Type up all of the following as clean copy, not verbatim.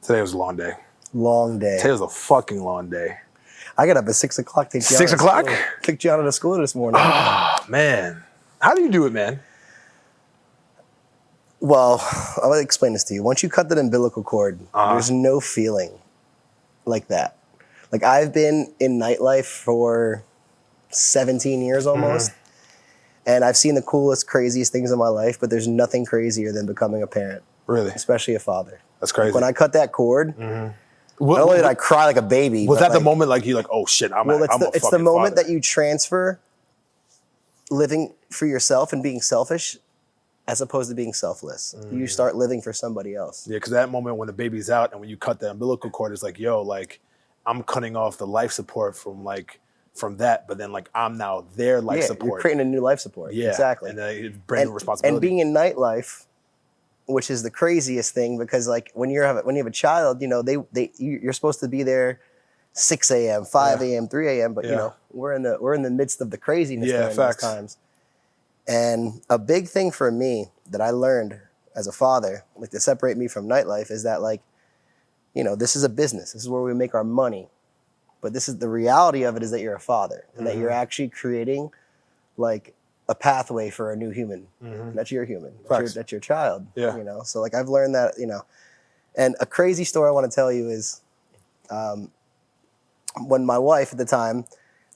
Today was a long day. Long day. Today was a fucking long day. I got up at 6 o'clock. 6 o'clock? Took Gianna to school this morning. Oh, man. How do you do it, man? Well, I'll explain this to you. Once you cut that umbilical cord, there's no feeling like that. Like, I've been in nightlife for 17 years almost, and I've seen the coolest, craziest things in my life, but there's nothing crazier than becoming a parent. Really? Especially a father. That's crazy. Like, when I cut that cord, not only did I cry like a baby. Was that the moment like you're like, oh shit, it's the moment that you transfer living for yourself and being selfish as opposed to being selfless. You start living for somebody else. Yeah, because that moment when the baby's out and when you cut the umbilical cord, it's like, yo, like, I'm cutting off the life support from that, but then like I'm now their life support. You're creating a new life support. Yeah, exactly. And it's brand new responsibility. And being in nightlife, which is the craziest thing, because like when you have a child, you know, you're supposed to be there 6 a.m., 5 a.m., 3 a.m., but you know, we're in the midst of the craziness during those times. And a big thing for me that I learned as a father, like to separate me from nightlife, is that like, you know, this is a business. This is where we make our money. But this is the reality of it, is that you're a father and that you're actually creating like a pathway for a new human. That's your human. That's your child. Yeah. You know, so like I've learned that, you know, and a crazy story I want to tell you is when my wife at the time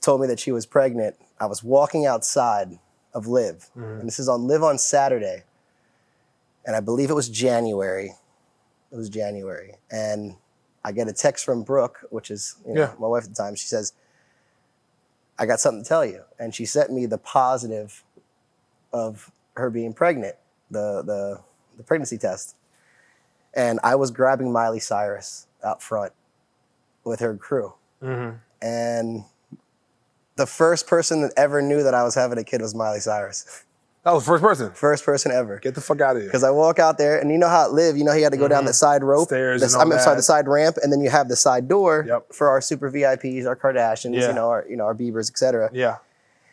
told me that she was pregnant, I was walking outside of LIV. And this is on LIV on Saturday. And I believe it was January. It was January. And I get a text from Brooke, which is my wife at the time. She says, I got something to tell you. And she sent me the positive of her being pregnant, the pregnancy test. And I was grabbing Miley Cyrus out front with her crew. And the first person that ever knew that I was having a kid was Miley Cyrus. That was the first person? First person ever. Get the fuck out of here. Because I walk out there, and you know how it LIV, you know, he had to go down the side rope. Stairs the side ramp, and then you have the side door for our super VIPs, our Kardashians, you know, our Biebers, etc. Yeah.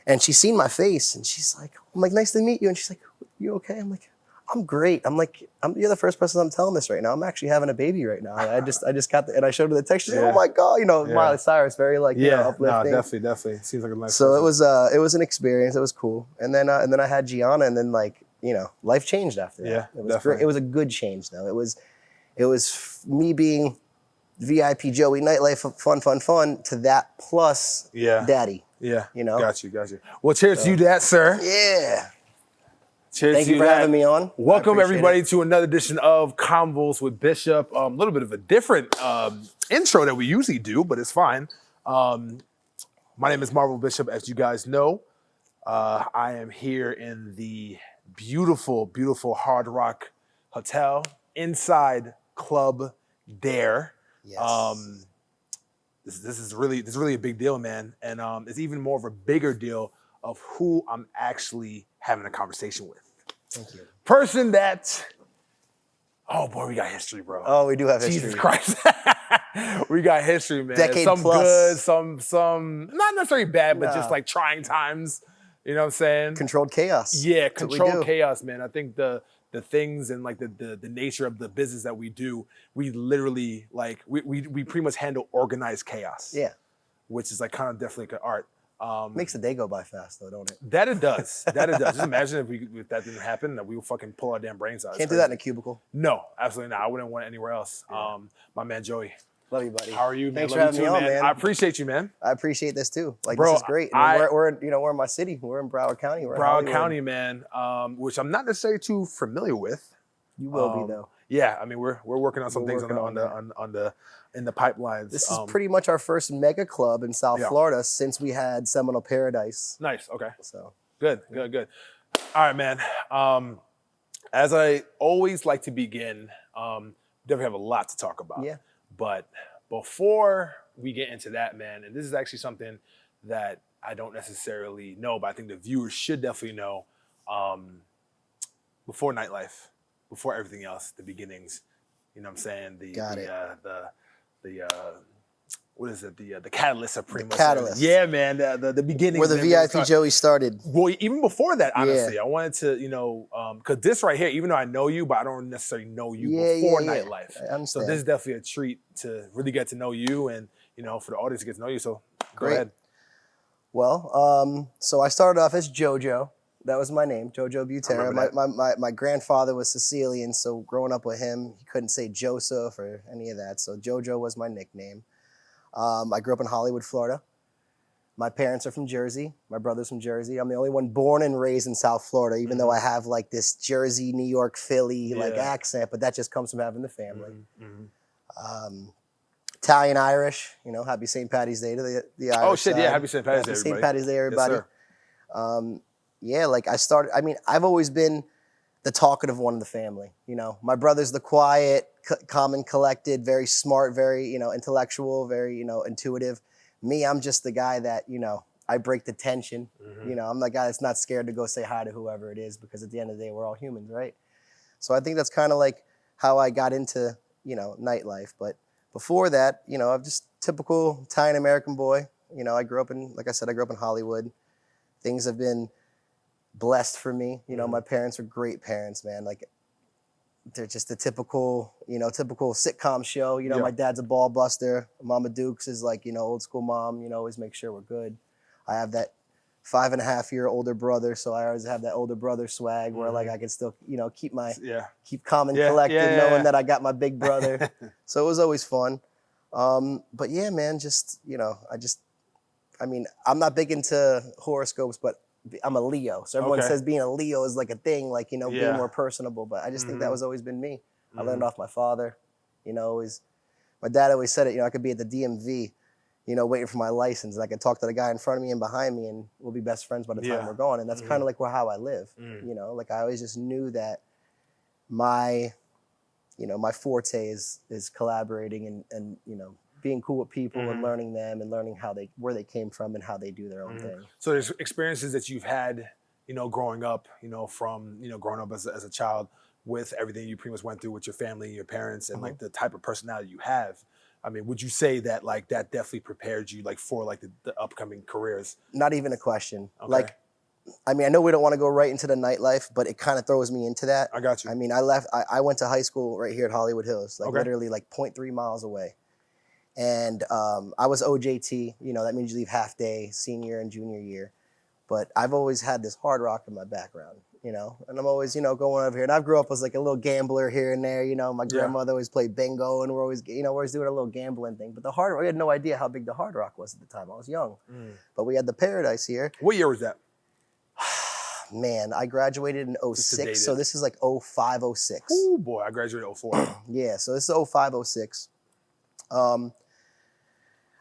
And she's seen my face, and she's like, I'm like, nice to meet you. And she's like, you okay? I'm like, I'm great. I'm like, you're the first person I'm telling this right now. I'm actually having a baby right now. I just got and I showed her the text. She's like, oh my God, you know, Miley Cyrus, very like, you know, uplifting. No, definitely. Seems like a nice So person. it was an experience. It was cool. And then I had Gianna, and then like, you know, life changed after that. Yeah, it was great. It was a good change though. It was me being VIP Joey, nightlife, fun, to that plus daddy. Yeah. You know? Got you. Well, cheers to you that, sir. Yeah. Cheers Thank you for having me on. Welcome everybody to another edition of Convos with Bishop. A little bit of a different intro that we usually do, but it's fine. My name is MarvelBISHOP, as you guys know. I am here in the beautiful, beautiful Hard Rock Hotel inside Club DAER. Yes. This is really a big deal, man, and it's even more of a bigger deal of who I'm actually having a conversation with. Thank you. Person that, oh boy, we got history, bro. Oh, we do have history. Jesus Christ. We got history, man. Decade some plus. Good, some not necessarily bad, but just like trying times. You know what I'm saying? Controlled chaos. Yeah, controlled chaos, man. I think the things and like the nature of the business that we do, we literally like we pretty much handle organized chaos. Yeah. Which is like kind of definitely like an art. Makes the day go by fast though, don't it? That it does. Just imagine if that didn't happen, that we would fucking pull our damn brains out. Can't do that in a cubicle. No, absolutely not. I wouldn't want it anywhere else. Yeah. My man Joey. Love you, buddy. How are you, man? Thanks for having me on, man. I appreciate you, man. I appreciate this too. Like, bro, this is great. We're in my city. We're in Broward County. Broward County, man. Which I'm not necessarily too familiar with. You will be though. Yeah, I mean we're working on some things in the pipelines. This is pretty much our first mega club in South Florida since we had Seminole Paradise. Nice. Okay. So good. All right, man. As I always like to begin, definitely have a lot to talk about. Yeah. But before we get into that, man, and this is actually something that I don't necessarily know, but I think the viewers should definitely know. Before Nightlife, before everything else, the beginnings, you know what I'm saying? The what is it? The catalyst of pretty much. catalyst. Yeah, man. The beginning. Where the VIP Joey started. Well, even before that, honestly, I wanted to, you know, because this right here, even though I know you, but I don't necessarily know you before Nightlife. I understand. So this is definitely a treat to really get to know you, and you know, for the audience to get to know you. So go ahead. Well, so I started off as JoJo. That was my name, JoJo Butera. My grandfather was Sicilian, so growing up with him, he couldn't say Joseph or any of that. So JoJo was my nickname. I grew up in Hollywood, Florida. My parents are from Jersey. My brother's from Jersey. I'm the only one born and raised in South Florida, even though I have like this Jersey, New York, Philly like accent, but that just comes from having the family. Italian, Irish, you know, happy St. Patty's Day to the Irish Oh shit, side. yeah, happy St. Patty's Day, Happy everybody. St. Patty's Day, everybody. Yes, Yeah, like I mean, I've always been the talkative one in the family, you know. My brother's the quiet, calm and collected, very smart, very, you know, intellectual, very, you know, intuitive. Me, I'm just the guy that, you know, I break the tension. You know, I'm the guy that's not scared to go say hi to whoever it is, because at the end of the day, we're all humans, right? So I think that's kind of like how I got into, you know, Nightlife. But before that, you know, I'm just typical Italian American boy. You know, I grew up in, like I said, I grew up in Hollywood. Things have been blessed for me. You know, my parents are great parents, man. Like, they're just a typical, you know, typical sitcom show. You know, my dad's a ball buster. Mama Dukes is like, you know, old school mom, you know, always make sure we're good. I have that 5.5-year older brother, so I always have that older brother swag where like I can still, you know, keep calm and collected, knowing that I got my big brother. So it was always fun. But yeah, man, just, you know, I mean, I'm not big into horoscopes, but I'm a Leo. So everyone says being a Leo is like a thing, like, you know, being more personable. But I just think that was always been me. I learned off my father, you know, my dad always said it, you know, I could be at the DMV, you know, waiting for my license, and I could talk to the guy in front of me and behind me, and we'll be best friends by the time we're gone. And that's kind of like how I live, you know, like I always just knew that my forte is collaborating and, you know, being cool with people and learning them and learning where they came from and how they do their own thing. So there's experiences that you've had, you know, growing up, you know, from, you know, growing up as a child with everything you pretty much went through with your family and your parents and like the type of personality you have. I mean, would you say that like that definitely prepared you like for like the upcoming careers? Not even a question. Like, I mean, I know we don't want to go right into the Nightlife, but it kind of throws me into that. I got you. I mean, I went to high school right here at Hollywood Hills, like literally like 0.3 miles away. And I was OJT, you know, that means you leave half day, senior and junior year. But I've always had this hard rock in my background, you know, and I'm always, you know, going over here. And I grew up as like a little gambler here and there, you know, my grandmother always played bingo and we're always, you know, we're always doing a little gambling thing. But the hard rock, we had no idea how big the hard rock was at the time. I was young. But we had the Paradise here. What year was that? Man, I graduated in 06, so this is like 05, 06. Oh boy, I graduated 04. Yeah, so this is 05, 06.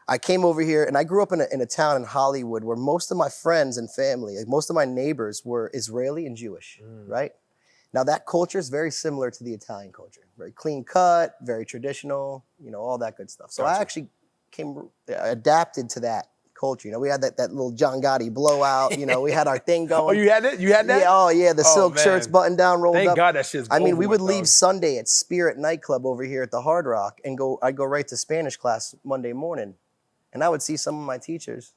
I came over here and I grew up in a town in Hollywood where most of my friends and family, like most of my neighbors were Israeli and Jewish, right? Now that culture is very similar to the Italian culture. Very clean cut, very traditional, you know, all that good stuff. So I actually adapted to that culture. You know, we had that little John Gotti blowout, you know, we had our thing going. Oh, you had it? You had that? Yeah, oh yeah, the silk shirts buttoned down, rolled up. Thank God that shit's I mean, we would leave Sunday at Spirit Nightclub over here at the Hard Rock and I'd go right to Spanish class Monday morning. And I would see some of my teachers,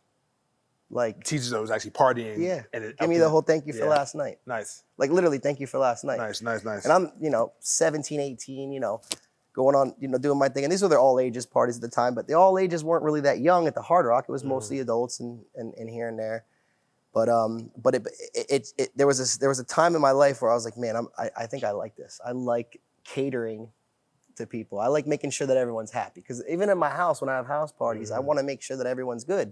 like teachers that was actually partying. Yeah, give me the whole thank you for last night. Nice. Like literally thank you for last night. Nice. And I'm, you know, 17, 18, you know, going on, you know, doing my thing. And these were their all ages parties at the time, but the all ages weren't really that young at the Hard Rock. It was mostly adults and here and there. But there was a time in my life where I was like, man, I think I like this. I like catering to people. I like making sure that everyone's happy. Because even in my house, when I have house parties, I want to make sure that everyone's good.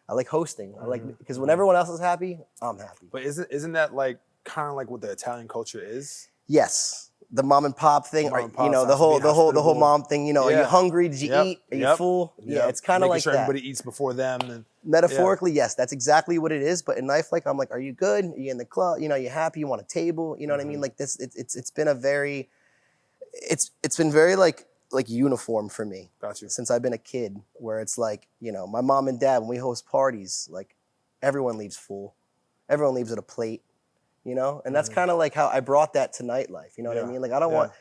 I like hosting. I like, because when everyone else is happy, I'm happy. But isn't that like kind of like what the Italian culture is? Yes. The mom and pop thing, you know, the whole mom thing, you know, are you hungry? Did you eat? Are you full? Yeah, it's kind of like sure that. Everybody eats before them. And metaphorically, yes, that's exactly what it is. But in Nightlife, I'm like, are you good? Are you in the club? You know, you happy? You want a table? You know what I mean? Like this, it's been a very, it's been very like uniform for me. Got you. Since I've been a kid, where it's like, you know, my mom and dad, when we host parties, like everyone leaves full. Everyone leaves with a plate, you know? And that's kind of like how I brought that to Nightlife. You know what I mean? Like I don't want,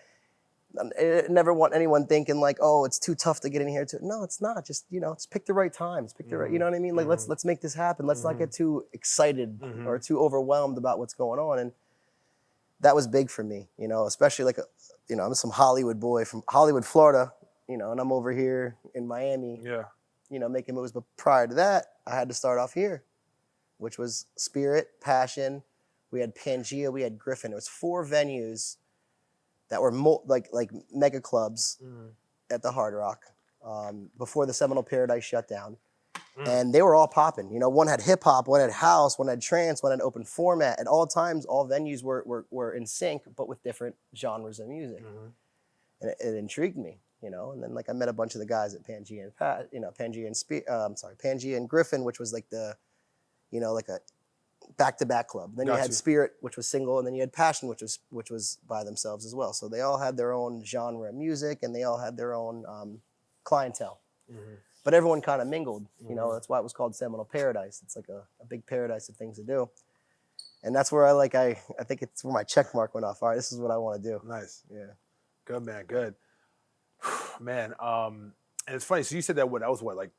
I never want anyone thinking like, oh, it's too tough to get in here. No, it's not. Just, just pick the right times. Pick the right, you know what I mean? Like, let's make this happen. Let's not get too excited or too overwhelmed about what's going on. And that was big for me, especially like, I'm some Hollywood boy from Hollywood, Florida, and I'm over here in Miami, making movies. But prior to that, I had to start off here, which was Spirit, Passion. We had Pangea, we had Griffin. It was 4 venues that were like mega clubs at the Hard Rock before the Seminole Paradise shut down. And they were all popping. One had hip hop, one had house, one had trance, one had open format. At all times, all venues were in sync, but with different genres of music. And it intrigued me, And then I met a bunch of the guys at Pangea and Pangea and Griffin, which was like the, like a back-to-back club. Then you had Spirit, which was single, and then you had Passion, which was by themselves as well. So they all had their own genre of music, and they all had their own clientele. But everyone kind of mingled. That's why it was called Seminole Paradise. It's like a big paradise of things to do. And that's where I think it's where my check mark went off. All right, this is what I want to do. Nice. Yeah. Good, man. Good. Man, and it's funny. So you said that was what, like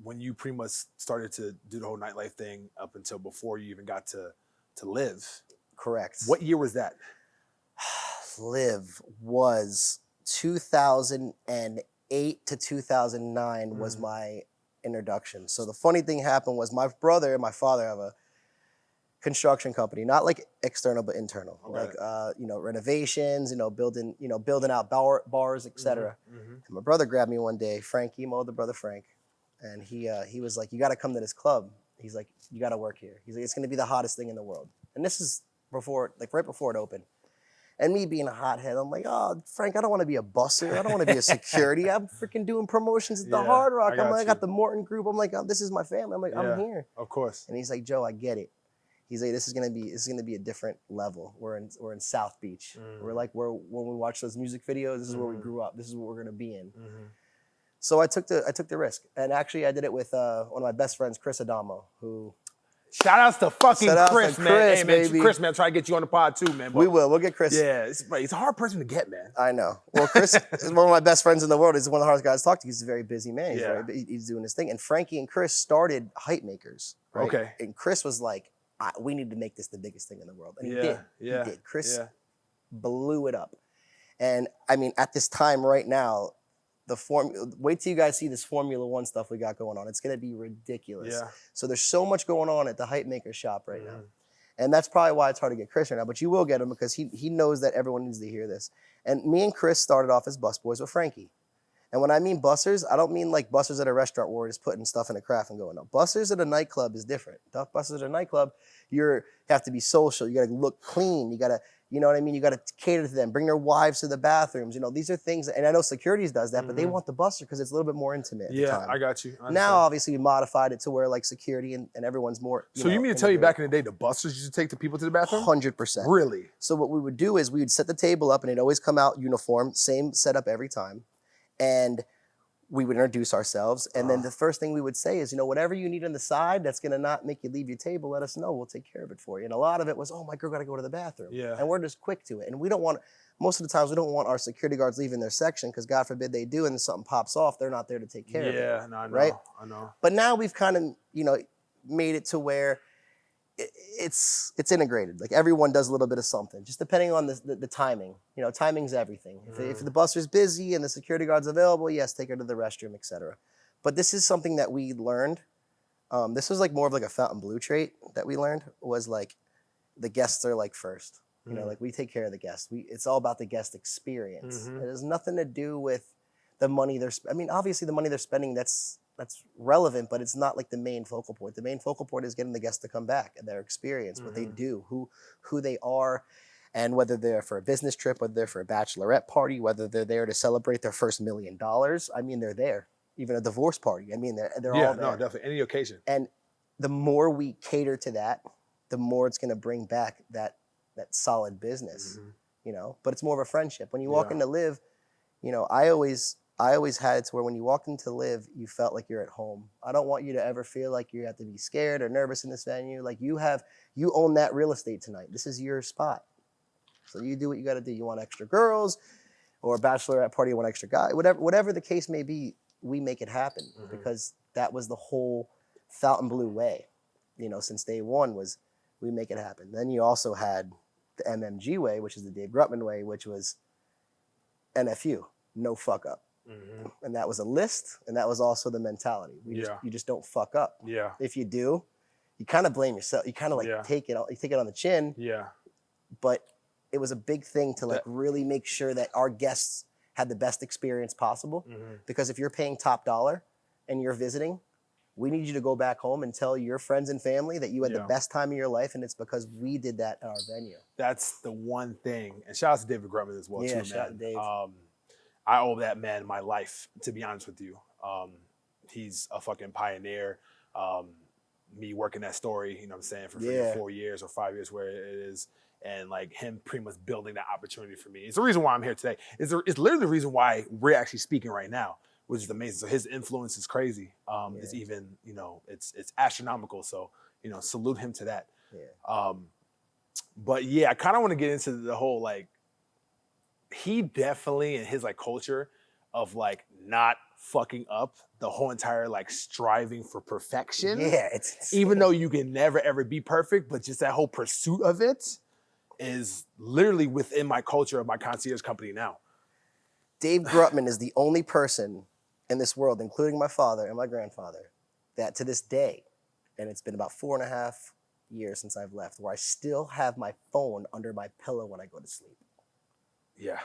when you pretty much started to do the whole nightlife thing up until before you even got to live. Correct. What year was that? Live was 2008 to 2009 was my introduction. So the funny thing happened was my brother and my father have a construction company, not like external but internal, like renovations, building out bars, etc. And my brother grabbed me one day, Frankie, my older brother Frank, and he was like, "You got to come to this club." He's like, "You got to work here." He's like, "It's going to be the hottest thing in the world." And this is right before it opened. And me being a hothead, I'm like, "Oh, Frank, I don't want to be a busser. I don't want to be a security. I'm freaking doing promotions at the Hard Rock. I got the Morton Group. I'm like, oh, this is my family. I'm like, I'm here." Of course. And he's like, "Joe, I get it." He's like, this is gonna be a different level. We're in South Beach. We're when we watch those music videos, this is where we grew up. This is what we're gonna be in. So I took the risk, and actually I did it with one of my best friends, Chris Adamo, who. Shout outs to fucking Chris, man. Chris, hey, man, baby. Chris, man, try to get you on the pod too, man. But we'll get Chris. Yeah, he's a hard person to get, man. I know. Well, Chris is one of my best friends in the world. He's one of the hardest guys to talk to. He's a very busy man. He's doing his thing. And Frankie and Chris started Hype Makers. Right? Okay. And Chris was like, we need to make this the biggest thing in the world. And he did. Yeah. He did. Chris blew it up. And I mean, at this time right now, wait till you guys see this Formula One stuff we got going on. It's gonna be ridiculous. Yeah. So there's so much going on at the Hype Maker shop right now. And that's probably why it's hard to get Chris right now, but you will get him because he knows that everyone needs to hear this. And me and Chris started off as busboys with Frankie. And when I mean bussers, I don't mean like bussers at a restaurant where we're just putting stuff in a craft and going. No, bussers at a nightclub is different. Bussers at a nightclub, you have to be social. You got to look clean. You got to, you know what I mean? You got to cater to them. Bring their wives to the bathrooms. These are things, and I know securities does that, but they want the busser because it's a little bit more intimate. At the time. I got you. Now, obviously, we modified it to where like security and everyone's more. So you mean to tell you back in the day, the bussers used to take the people to the bathroom? 100%. Really? So what we would do is we would set the table up, and it'd always come out uniform, same setup every time, and we would introduce ourselves, and then the first thing we would say is, whatever you need on the side that's gonna not make you leave your table, let us know. We'll take care of it for you. And a lot of it was, oh, my girl gotta go to the bathroom. Yeah. And we're just quick to it. And most of the times we don't want our security guards leaving their section because God forbid they do and then something pops off, they're not there to take care of it. Yeah, no, I know, right? I know. But now we've kind of, made it to where it's integrated. Like everyone does a little bit of something, just depending on the timing. Timing's everything. If the busser's busy and the security guard's available, yes, take her to the restroom, etc. But this is something that we learned. This was like more of like a Fontainebleau trait that we learned, was like the guests are like first. Like we take care of the guests. It's all about the guest experience. It has nothing to do with the money obviously the money they're spending, that's relevant, but it's not like the main focal point. The main focal point is getting the guests to come back and their experience, what they do, who they are, and whether they're for a business trip, whether they're for a bachelorette party, whether they're there to celebrate their first $1 million. I mean, they're there. Even a divorce party. I mean, they're all there. No, definitely. Any occasion. And the more we cater to that, the more it's going to bring back that solid business, But it's more of a friendship. When you walk into LIV, I always had it to where when you walked into LIV, you felt like you're at home. I don't want you to ever feel like you have to be scared or nervous in this venue. Like you own that real estate tonight. This is your spot. So you do what you got to do. You want extra girls, or a bachelorette party, one extra guy, whatever the case may be, we make it happen because that was the whole Fontainebleau way, you know, since day one was we make it happen. Then you also had the MMG way, which is the Dave Grutman way, which was NFU, no fuck up. And that was a list, and that was also the mentality. You just don't fuck up. Yeah. If you do, you kind of blame yourself. You kind of like take it on the chin. Yeah. But it was a big thing to like really make sure that our guests had the best experience possible. Because if you're paying top dollar and you're visiting, we need you to go back home and tell your friends and family that you had the best time of your life, and it's because we did that at our venue. That's the one thing. And shout out to David Grutman as well, too, man. Shout out to Dave. I owe that man my life, to be honest with you. He's a fucking pioneer. Me working that story, you know what I'm saying, for 4 years or 5 years, where it is, and like him pretty much building that opportunity for me. It's the reason why I'm here today. It's literally the reason why we're actually speaking right now, which is amazing. So his influence is crazy. It's even, you know, it's astronomical. So, you know, salute him to that. But yeah, I kind of want to get into the whole, like, he definitely, in his like culture of like not fucking up, the whole entire like striving for perfection. Yeah, it's insane. Even though you can never ever be perfect, but just that whole pursuit of it is literally within my culture of my concierge company now. Dave Grutman is the only person in this world, including my father and my grandfather, that to this day, and it's been about 4.5 years since I've left, where I still have my phone under my pillow when I go to sleep. Yeah,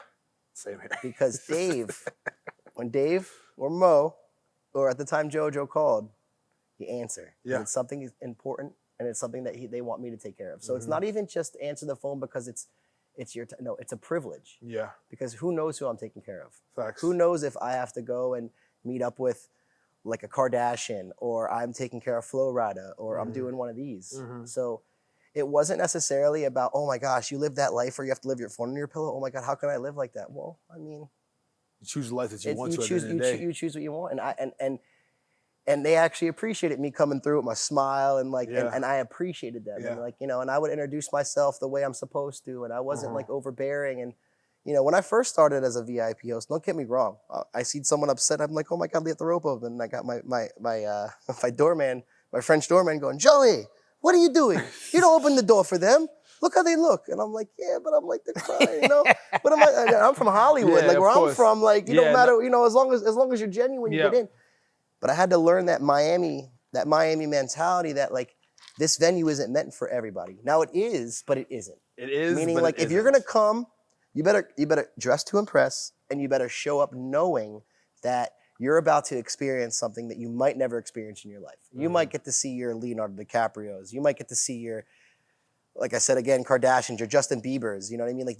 same here. Because Dave, when Dave or Mo, or at the time JoJo called, he answer. Yeah. And it's something important, and it's something that they want me to take care of. So it's not even just answer the phone because it's your no, it's a privilege. Yeah. Because who knows who I'm taking care of? Facts. Who knows if I have to go and meet up with like a Kardashian, or I'm taking care of Flo Rida, or I'm doing one of these. So it wasn't necessarily about, oh my gosh, you live that life where you have to live your phone on your pillow. Oh my God, how can I live like that? Well, I mean, you choose the life that you want to. You choose what you want, and they actually appreciated me coming through with my smile and like, and I appreciated them, and like, you know, and I would introduce myself the way I'm supposed to, and I wasn't like overbearing. And you know, when I first started as a VIP host, don't get me wrong, I see someone upset, I'm like, oh my God, let the rope open, and I got my doorman, my French doorman, going, Joey, what are you doing? You don't open the door for them. Look how they look. And I'm like, yeah, but I'm like, they're crying, you know? But I'm from Hollywood. Like, where I'm from, like, you don't matter, you know, as long as you're genuine, you get in. But I had to learn that Miami mentality that, like, this venue isn't meant for everybody. Now it is, but it isn't. It is, meaning, but like, if you're gonna come, you better dress to impress, and you better show up knowing that you're about to experience something that you might never experience in your life. You might get to see your Leonardo DiCaprios. You might get to see your, like I said again, Kardashians, your Justin Biebers. You know what I mean? Like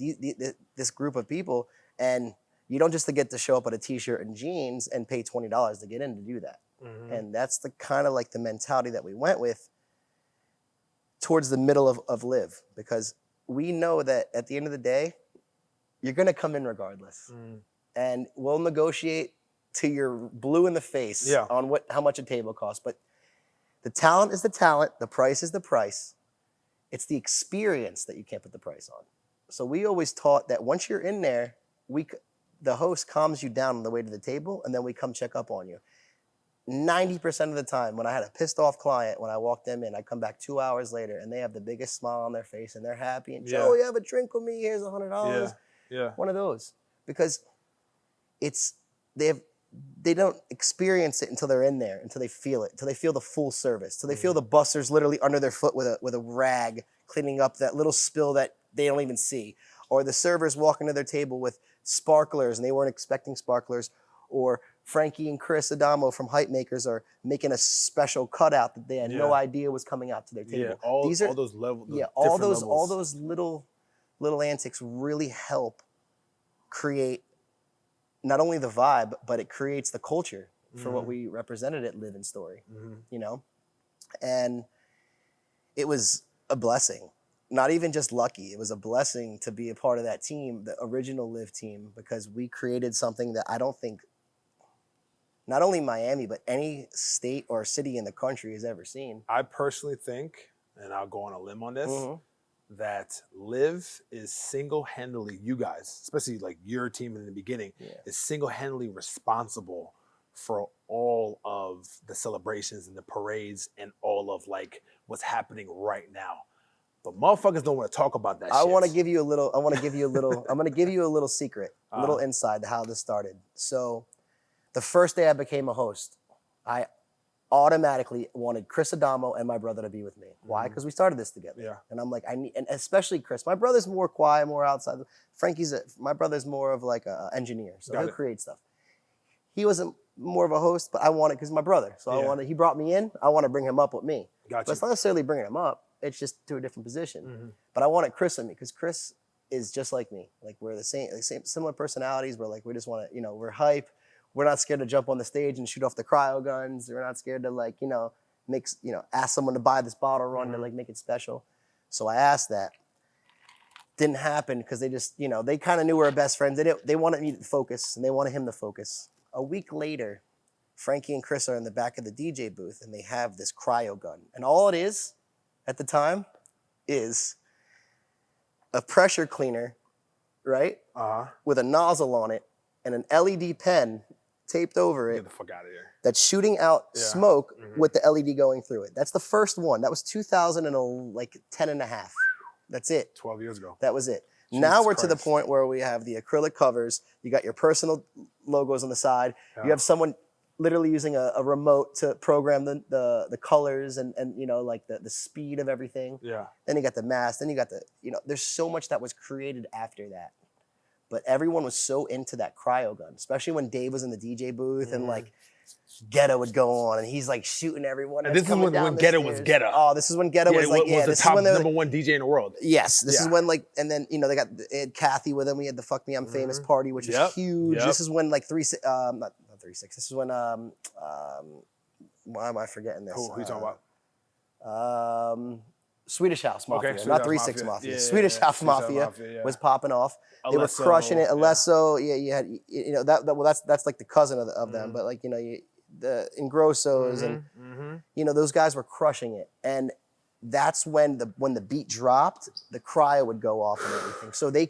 this group of people, and you don't just get to show up with a t-shirt and jeans and pay $20 to get in to do that. And that's the kind of like the mentality that we went with towards the middle of LIV, because we know that at the end of the day, you're gonna come in regardless, and we'll negotiate to your blue in the face on how much a table costs. But the talent is the talent, the price is the price. It's the experience that you can't put the price on. So we always taught that once you're in there, the host calms you down on the way to the table, and then we come check up on you. 90% of the time, when I had a pissed off client, when I walked them in, I come back 2 hours later, and they have the biggest smile on their face, and they're happy. And Joe, you have a drink with me? Here's $100. Yeah. One of those, because they don't experience it until they're in there, until they feel it, until they feel the full service, until they feel the bussers literally under their foot with a rag cleaning up that little spill that they don't even see, or the servers walking to their table with sparklers and they weren't expecting sparklers, or Frankie and Chris Adamo from Hype Makers are making a special cutout that they had no idea was coming out to their table. Yeah, all those levels. All those little antics really help create not only the vibe, but it creates the culture for what we represented at LIV and Story, you know? And it was a blessing, not even just lucky. It was a blessing to be a part of that team, the original LIV team, because we created something that I don't think not only Miami, but any state or city in the country has ever seen. I personally think, and I'll go on a limb on this, that LIV is single-handedly, you guys, especially like your team in the beginning, is single-handedly responsible for all of the celebrations and the parades and all of like what's happening right now. But motherfuckers don't want to talk about that shit. I want to give you a little, I'm going to give you a little secret, a little insight to how this started. So the first day I became a host, I automatically wanted Chris Adamo and my brother to be with me. Why? Because we started this together. Yeah. And I'm like, and especially Chris. My brother's more quiet, more outside. My brother's more of like an engineer, so he'll create stuff. He wasn't more of a host, but I wanted, because my brother. So he brought me in. I want to bring him up with me. Gotcha. But it's not necessarily bringing him up. It's just to a different position. But I wanted Chris with me because Chris is just like me. Like we're the same, similar personalities. We're like, we just want to, we're hype. We're not scared to jump on the stage and shoot off the cryo guns. We're not scared to like, ask someone to buy this bottle run to like make it special. So I asked that. Didn't happen because they just, they kind of knew we were best friends. They wanted me to focus and they wanted him to focus. A week later, Frankie and Chris are in the back of the DJ booth and they have this cryo gun. And all it is at the time is a pressure cleaner, right? With a nozzle on it and an LED pen taped over it. Get the fuck out of here. That's shooting out smoke with the LED going through it. That's the first one. That was 2010 and a half. That's it. 12 years ago. That was it. Jesus now we're Christ. to the point where we have the acrylic covers. You got your personal logos on the side. You have someone literally using a remote to program the colors and like the speed of everything. Yeah. Then you got the mask. Then you got the, there's so much that was created after that. But everyone was so into that cryo gun, especially when Dave was in the DJ booth and like Ghetto would go on and he's like shooting everyone. And this is when Ghetto was Ghetto. Oh, this is when Ghetto was like, was the this top is when number one DJ in the world. Yes, this is when like, and then they had Kathy with them. We had the Fuck Me I'm Famous party, which was huge. This is when like not 3-6. This is when why am I forgetting this? Who are you talking about? Swedish House Mafia, Okay, not Swedish 3-6 Mafia. Mafia. Yeah, Swedish House Mafia was popping off. They were crushing it. Alesso, you had that's like the cousin of them, but like the Ingrossos and those guys were crushing it. And that's when the beat dropped, the cryo would go off and everything. So the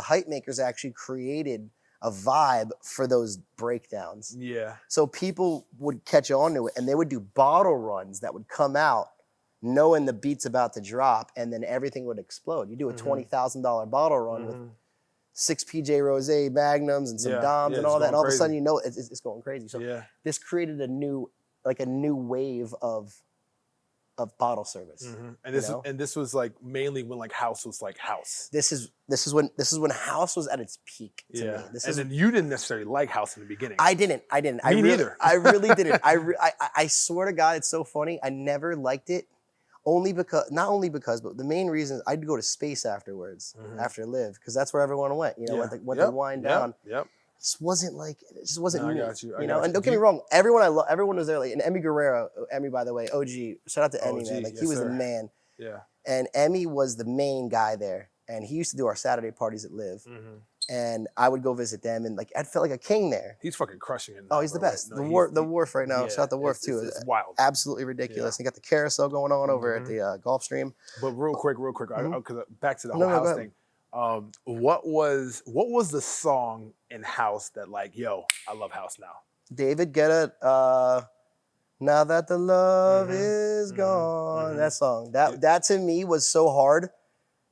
hype makers actually created a vibe for those breakdowns. Yeah. So people would catch on to it and they would do bottle runs that would come out knowing the beat's about to drop and then everything would explode. You do a $20,000 bottle run with 6 PJ Rosé Magnums and some Doms and all that. And all of a sudden, it's going crazy. So this created a new wave of bottle service. And this was like mainly when like house was like house. This is when house was at its peak to me. Then you didn't necessarily like house in the beginning. I didn't. Me neither. I really didn't. I swear to God, it's so funny. I never liked it. Not only because, but the main reason I'd go to space afterwards, after LIV, because that's where everyone went. When they wind down. It just wasn't me. I got you. And don't get me wrong, everyone was there. Like, and Emmy Guerrero, by the way, OG. Shout out to Emmy, man. Like he was the man. Yeah. And Emmy was the main guy there, and he used to do our Saturday parties at LIV. And I would go visit them, and like I felt like a king there. He's fucking crushing it. Oh, he's the best. The Wharf right now. Shout out the Wharf too. It's wild. Absolutely ridiculous. You got the carousel going on over at the Gulf Stream. But real quick, back to the whole house thing. What was the song in house that like, yo, I love house now? David Guetta. Now that the love is gone. That song. That to me was so hard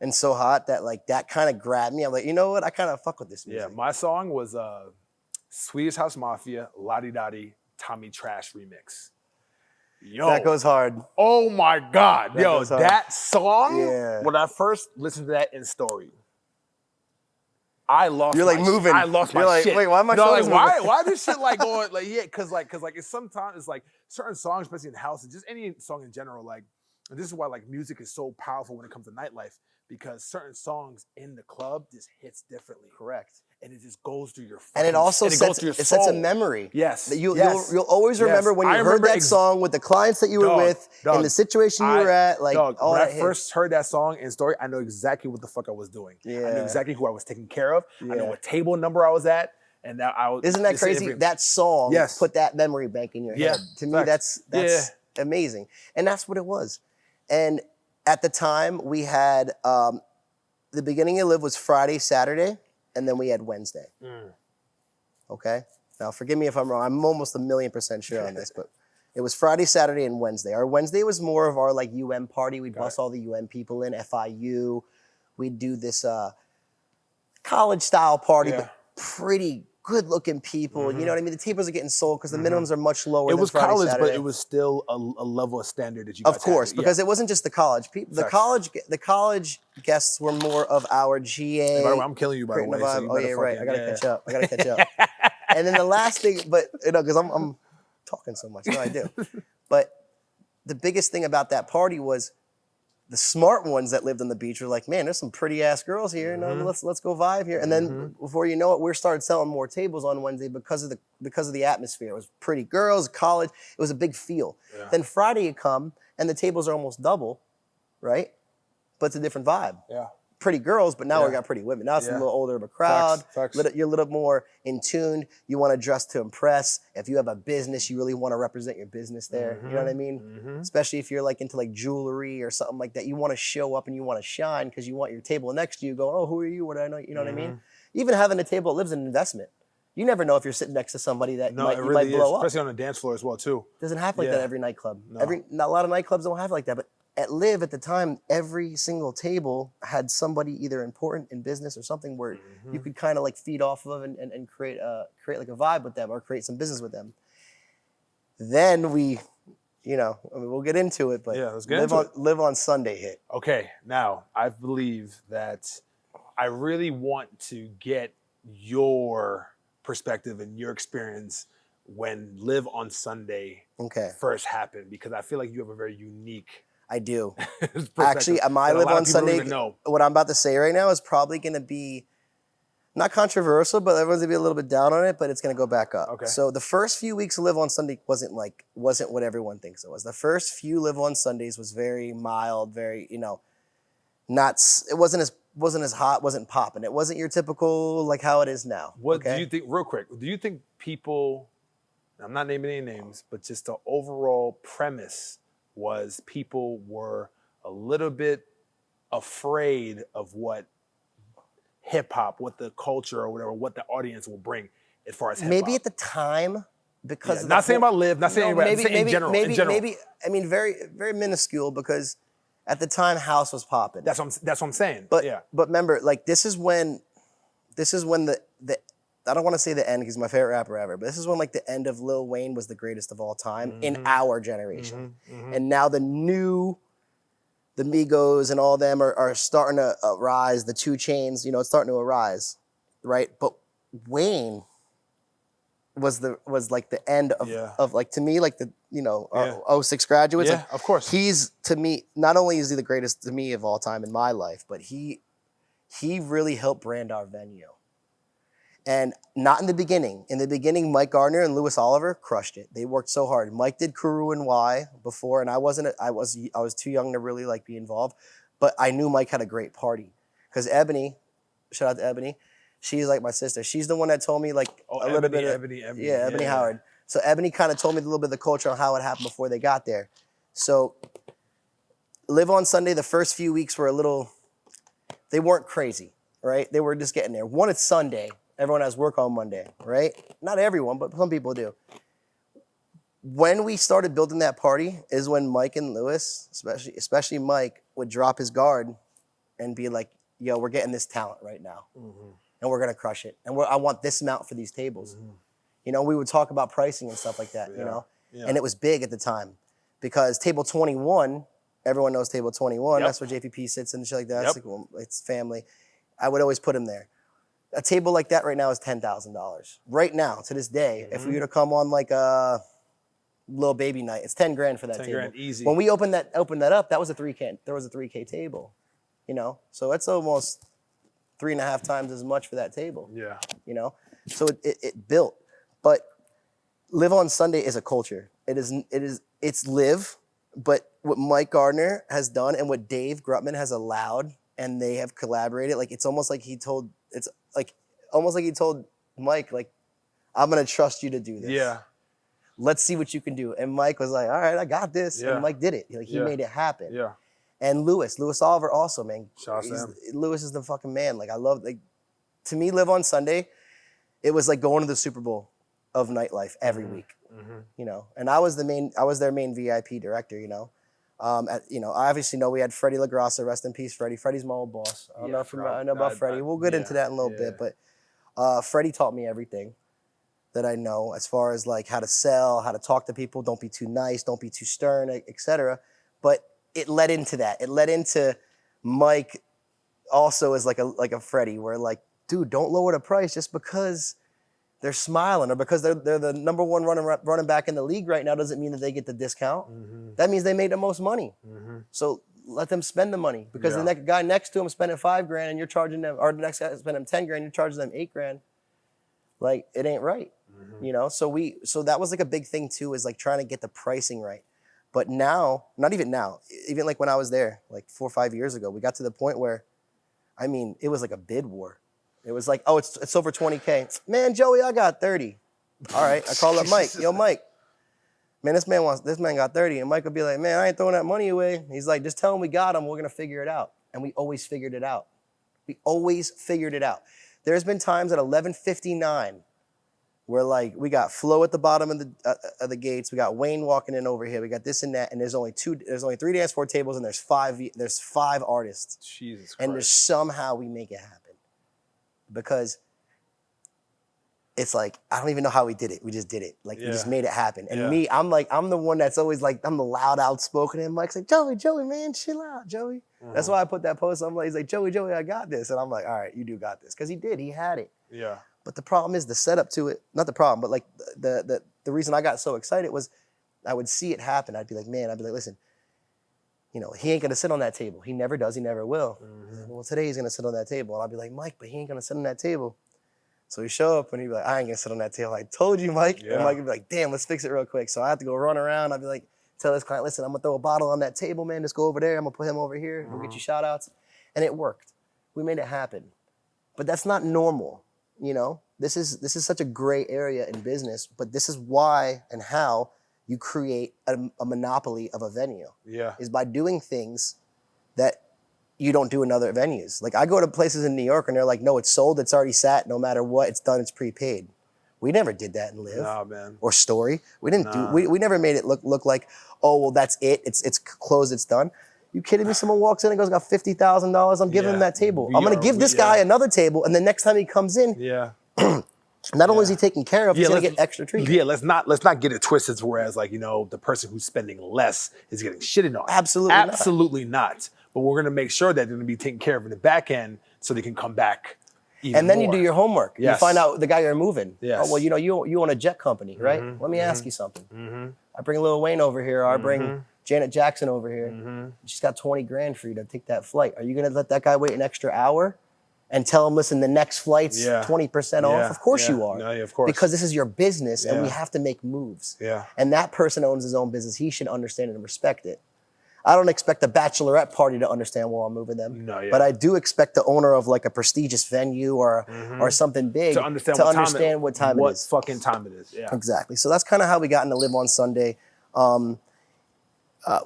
and so hot that like that kind of grabbed me. I'm like, you know what? I kind of fuck with this music. Yeah, my song was Swedish House Mafia, Lottie Dottie, Tommy Trash remix. Yo, that goes hard. Oh my God. That song, when I first listened to that in Story, I lost You're like moving. I lost my shit. Wait, why am I shoulders moving? Why this shit like going like cause it's sometimes it's like certain songs, especially in house, and just any song in general, like, and this is why like music is so powerful when it comes to nightlife, because certain songs in the club just hits differently. Correct. And it just goes through your and it also sets a memory. Yes. That you'll always remember when you heard that song with the clients that you were with, in the situation you were at. Like, when I first heard that song in Story, I know exactly what the fuck I was doing. Yeah. I knew exactly who I was taking care of. I know what table number I was at. And now Isn't that crazy? That song put that memory bank in your head. To me, that's amazing. And that's what it was. And At the time, we had the beginning of LIV was Friday, Saturday, and then we had Wednesday. Okay? Now, forgive me if I'm wrong. I'm almost 1,000,000% sure on this, but it was Friday, Saturday, and Wednesday. Our Wednesday was more of our like UM party. We'd bus all the UM people in, FIU. We'd do this college-style party, but pretty good-looking people. You know what I mean? The tables are getting sold because the minimums are much lower. It than was Friday, college, Saturday. but it was still a level of standard that you guys Of course, had. because it wasn't just the college people. The college guests were more of our GA. Hey, by the way, I'm killing you, by the way. So Oh yeah, right. I gotta catch up. I gotta catch up. And then the last thing, but you know, because I'm talking so much. No, I do. But the biggest thing about that party was the smart ones that lived on the beach were like, man, there's some pretty ass girls here. You know, let's go vibe here. And then before you know it, we started selling more tables on Wednesday because of the atmosphere. It was pretty girls, college. It was a big feel. Yeah. Then Friday you come and the tables are almost double, right? But it's a different vibe. Yeah. Pretty girls, but now we got pretty women. Now it's a little older of a crowd. Facts. You're a little more in tune. You want to dress to impress. If you have a business, you really want to represent your business there. You know what I mean? Especially if you're like into like jewelry or something like that. You want to show up and you want to shine because you want your table next to you go, oh, who are you? What do I know? You know what I mean? Even having a table that lives in an investment. You never know if you're sitting next to somebody that you might blow up. Especially on the dance floor as well, too. Doesn't happen like that every nightclub. No. A lot of nightclubs don't have it like that, but at LIV at the time, every single table had somebody either important in business or something where you could kind of like feed off of and create like a vibe with them or create some business with them. Then we, you know, I mean, we'll get into it, but let's get into it. LIV on Sunday hit. Okay, now I believe that I really want to get your perspective and your experience when LIV on Sunday first happened, because I feel like you have a very unique I do. Actually, my LIV on Sunday, what I'm about to say right now is probably going to be not controversial, but everyone's going to be a little bit down on it, but it's going to go back up. Okay. So the first few weeks of LIV on Sunday wasn't what everyone thinks it was. The first few LIV on Sundays was very mild, very, you know, it wasn't as hot, wasn't popping. It wasn't your typical like how it is now. What do you think, real quick, do you think people, I'm not naming any names, but just the overall premise was people were a little bit afraid of what hip-hop, what the culture or whatever, what the audience will bring as far as hip-hop? Maybe at the time, because not saying about LIV, not saying about in general. Maybe, I mean, very, very minuscule, because at the time, house was popping. That's what I'm saying. But remember, like this is when the I don't want to say the end because he's my favorite rapper ever, but this is when like the end of Lil Wayne was the greatest of all time in our generation. And now the Migos and all them are starting to rise. The 2 Chainz, you know, it's starting to arise, right? But Wayne was like the end of like, to me, like the, you know, 06 graduates. Yeah, like, of course. He's, to me, not only is he the greatest to me of all time in my life, but he really helped brand our venue. And not in the beginning. In the beginning, Mike Gardner and Louis Oliver crushed it. They worked so hard. Mike did Kuru and Y before, and I was too young to really like be involved. But I knew Mike had a great party. Because Ebony, shout out to Ebony, she's like my sister. She's the one that told me like little bit of Ebony Howard. So Ebony kind of told me a little bit of the culture on how it happened before they got there. So LIV on Sunday, the first few weeks were they weren't crazy, right? They were just getting there. One, it's Sunday. Everyone has work on Monday, right? Not everyone, but some people do. When we started building that party is when Mike and Louis, especially Mike, would drop his guard and be like, yo, we're getting this talent right now. And we're going to crush it. And I want this amount for these tables. You know, we would talk about pricing and stuff like that, you know? And it was big at the time because table 21, everyone knows table 21. That's where JPP sits and shit like that. It's, like, well, it's family. I would always put him there. A table like that right now is $10,000. Right now, to this day, if we were to come on like a little baby night, it's 10 grand for that table. 10 grand, easy. When we opened that up, that was a 3K. There was a 3K table, you know? So it's almost 3.5 times as much for that table. Yeah. You know? So it built. But LIV on Sunday is a culture. It's LIV, but what Mike Gardner has done and what Dave Grutman has allowed, and they have collaborated, like it's almost like he told Mike, like, I'm gonna trust you to do this. Yeah. Let's see what you can do. And Mike was like, all right, I got this. Yeah. And Mike did it. Like he made it happen. Yeah. And Lewis Oliver also, man. Shout out to him. Lewis is the fucking man. Like I love, like, to me, Live on Sunday, it was like going to the Super Bowl of nightlife every week, you know. And I was their main VIP director, you know. You know, I obviously know we had Freddie LaGrassa, rest in peace, Freddie. Freddie's my old boss. I don't know if I know about Freddie. We'll get into that in a little bit, but Freddie taught me everything that I know as far as like how to sell, how to talk to people. Don't be too nice, don't be too stern, etc. But it led into that. It led into Mike also as like a Freddie, where like, dude, don't lower the price just because they're smiling or because they're the number one running back in the league right now doesn't mean that they get the discount. That means they made the most money. So let them spend the money, because the next guy next to him spending $5,000 and you're charging them, or the next guy spending $10,000, you're charging them $8,000. Like, it ain't right, you know? So that was like a big thing too, is like trying to get the pricing right. But now, not even now, even like when I was there, like 4 or 5 years ago, we got to the point where, I mean, it was like a bid war. It was like, oh, it's over 20K. Man, Joey, I got 30. All right, I call up Mike. Yo, Mike, man, this man got 30. And Mike would be like, man, I ain't throwing that money away. He's like, just tell him we got him. We're going to figure it out. And we always figured it out. We always figured it out. There's been times at 11:59 where like we got Flo at the bottom of the gates. We got Wayne walking in over here. We got this and that. And there's only 3 dance floor tables and there's five artists. Jesus Christ. And there's somehow we make it happen. Because it's like, I don't even know how we did it. We just did it. Like, we just made it happen. And me, I'm the one that's always like, I'm the loud, outspoken. And Mike's like, Joey, man, chill out, Joey. That's why I put that post. I'm like, he's like, Joey, I got this. And I'm like, all right, you do got this. Because he did, he had it. Yeah. But the problem is the setup to it, not the problem, but like the reason I got so excited was I would see it happen. I'd be like, listen, you know, he ain't gonna sit on that table. He never does, he never will. Well, today he's gonna sit on that table. And I'll be like, Mike, but he ain't gonna sit on that table. So he show up and he'd be like, I ain't gonna sit on that table. I told you, Mike. And Mike would be like, damn, let's fix it real quick. So I have to go run around. I'd be like, tell this client, listen, I'm gonna throw a bottle on that table, man. Just go over there. I'm gonna put him over here. We'll get you shout outs. And it worked. We made it happen. But that's not normal, you know? This is such a gray area in business, but this is why and how you create a monopoly of a venue. Yeah. Is by doing things that you don't do in other venues. Like I go to places in New York and they're like, no, it's sold, it's already sat, no matter what, it's done, it's prepaid. We never did that in LIV. Nah, man. Or Story. We didn't we never made it look like, oh, well, that's it. It's closed, it's done. You kidding me? Someone walks in and goes, got $50,000. I'm giving him that table. I'm gonna give this guy another table, and the next time he comes in, not only is he taken care of, he's gonna get extra treatment. Yeah, let's not get it twisted. Whereas, like, you know, the person who's spending less is getting shitted on. Absolutely not. But we're gonna make sure that they're gonna be taken care of in the back end, so they can come back. And then more. You do your homework. You find out the guy you're moving. Oh, well, you know, you own a jet company, right? Let me ask you something. I bring Lil Wayne over here. Or I bring Janet Jackson over here. She's got 20 grand for you to take that flight. Are you gonna let that guy wait an extra hour and tell him, listen, the next flight's 20% off? Of course you are. No, of course. Because this is your business and we have to make moves. And that person owns his own business. He should understand and respect it. I don't expect a bachelorette party to understand why I'm moving them. But I do expect the owner of like a prestigious venue or something big to understand what time it is. What fucking time it is. Yeah. Exactly. So that's kind of how we got into Live on Sunday.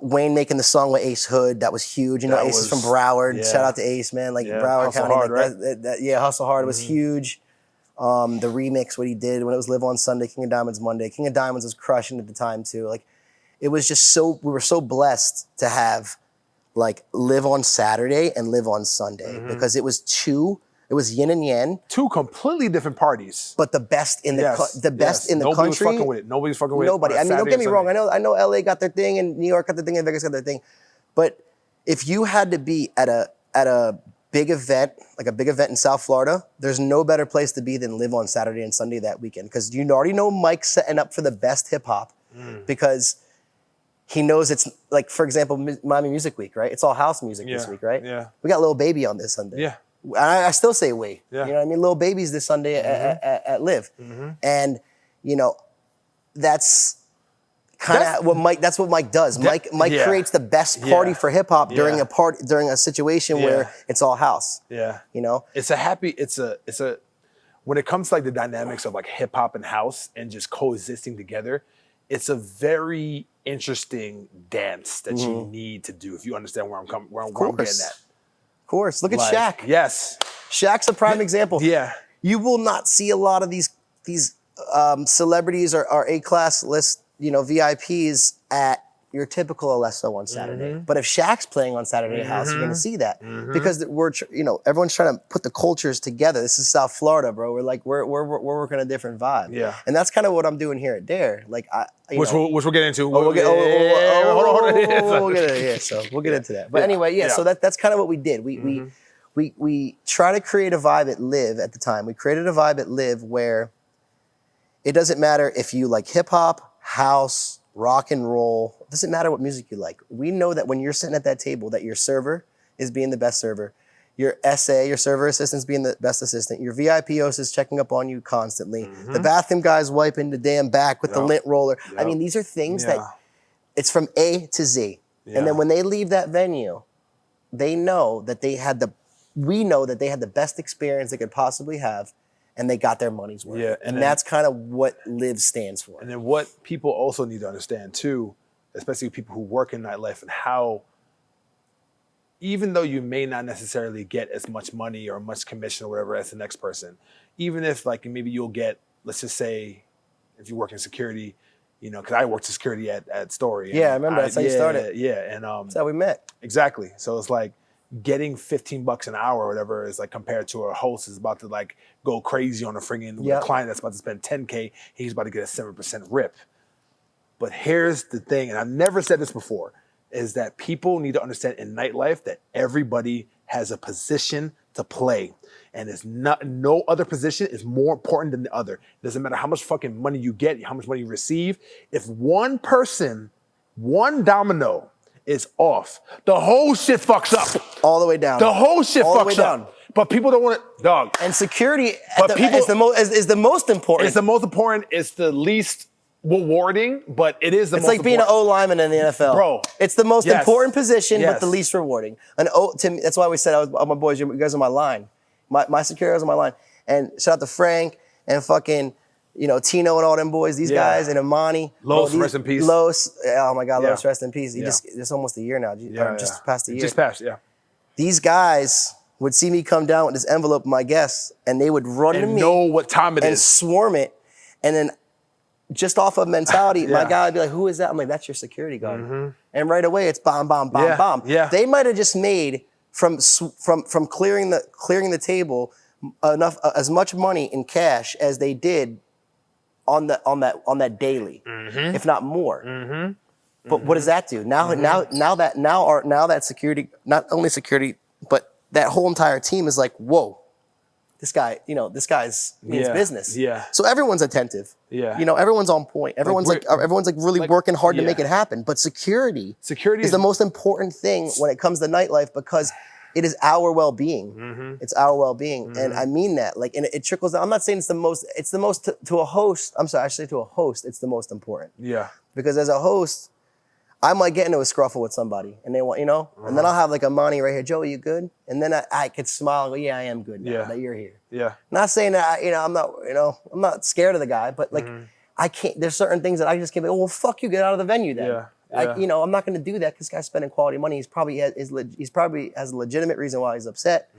Wayne making the song with Ace Hood, that was huge. You know, Ace is from Broward. Shout out to Ace, man. Like Broward County. Hard, like right? Hustle Hard was huge. The remix, what he did when it was Live on Sunday, King of Diamonds Monday. King of Diamonds was crushing at the time too. Like, it was just we were so blessed to have like Live on Saturday and Live on Sunday because it was yin and yang. Two completely different parties. But the best in the country. Nobody was fucking with it. Nobody's fucking with it. Nobody. I mean, don't get me wrong. I know LA got their thing and New York got their thing and Vegas got their thing. But if you had to be at a big event, like a big event in South Florida, there's no better place to be than Live on Saturday and Sunday that weekend. Because you already know Mike's setting up for the best hip hop because he knows it's like, for example, Miami Music Week, right? It's all house music this week, right? Yeah. We got Lil Baby on this Sunday. Yeah. I still say we. Yeah. You know what I mean? Lil Baby's this Sunday at LIV. And, you know, that's kind of what Mike does. Mike creates the best party for hip hop during a situation where it's all house. Yeah. You know? It's a when it comes to like the dynamics of like hip hop and house and just coexisting together, it's a very interesting dance that you need to do if you understand where I'm getting at. Of course. Look at Like, Shaq. Yes. Shaq's a prime example. Yeah. You will not see a lot of these celebrities or A-class list, VIPs at your typical Alesso on Saturday. But if Shaq's playing on Saturday House, you're gonna see that because everyone's trying to put the cultures together. This is South Florida, bro. We're working a different vibe. Yeah. And that's kind of what I'm doing here at DAER. Like Which we'll get into. Hold on. We'll get into it. So we'll get into that. But anyway, Yeah. so that's kind of what we did. We try to create a vibe at LIV at the time. We created a vibe at LIV where it doesn't matter if you like hip hop, house, rock and roll. It doesn't matter what music you like. We know that when you're sitting at that table, that your server is being the best server. Your SA, your server assistant's being the best assistant. Your VIP host is checking up on you constantly. The bathroom guy's wiping the damn back with the lint roller. I mean, these are things that it's from A to Z. And then when they leave that venue, they know that we know that they had the best experience they could possibly have, and they got their money's worth. Yeah, and that's kind of what LIV stands for. And then what people also need to understand too, especially people who work in nightlife, and how even though you may not necessarily get as much money or much commission or whatever as the next person, even if like maybe you'll get, let's just say, if you work in security, because I worked in security at Story. Yeah, I remember that's how you started. Yeah, and that's how we met. Exactly. So it's like getting $15 an hour or whatever is like compared to a host is about to like go crazy on a friggin' client that's about to spend $10K. He's about to get a 7% rip. But here's the thing, and I've never said this before, is that people need to understand in nightlife that everybody has a position to play. And no other position is more important than the other. It doesn't matter how much fucking money you get, how much money you receive. If one person, one domino is off, the whole shit fucks up. All the way down. The whole shit fucks up. But people don't want it, dog. And security is the most important. It's the most important. It's the least rewarding, but it is the most important. It's like being an O lineman in the NFL. Bro. It's the most important position, but the least rewarding. To me, that's why we said, my boys, you guys are my line. My security was on my line. And shout out to Frank and fucking, Tino and all them boys, these guys, and Imani. Los, rest in peace. Los, oh my God, Los, rest in peace. It's almost a year now. Just past a year. Just passed, yeah. These guys would see me come down with this envelope of my guests, and they would run to me. Know what time it is. And swarm it. And then just off of mentality, my guy would be like, who is that? I'm like, that's your security guard. And right away, it's bomb, bomb, bomb, bomb. Yeah. They might have just made from clearing the table as much money in cash as they did on that daily, if not more. But what does that do? Now that security, not only security, but that whole entire team is like, whoa, this guy's means business. Yeah. So everyone's attentive. Yeah. Everyone's on point. Everyone's really working hard to make it happen. But security is the most important thing when it comes to nightlife, because it is our well-being. It's our well-being. And I mean that. And it trickles down. I'm not saying it's the most to a host. I'm sorry, I should say to a host, it's the most important. Yeah. Because as a host, I might get into a scruffle with somebody and they want, and then I'll have like a Monty right here. Joey, you good? And then I could smile and go, yeah, I am good now that you're here. Yeah. Not saying that, I'm not scared of the guy, but I can't, there's certain things that I just can't be, well, fuck you, get out of the venue then. Yeah. I'm not going to do that because this guy's spending quality money. He's probably has a legitimate reason why he's upset.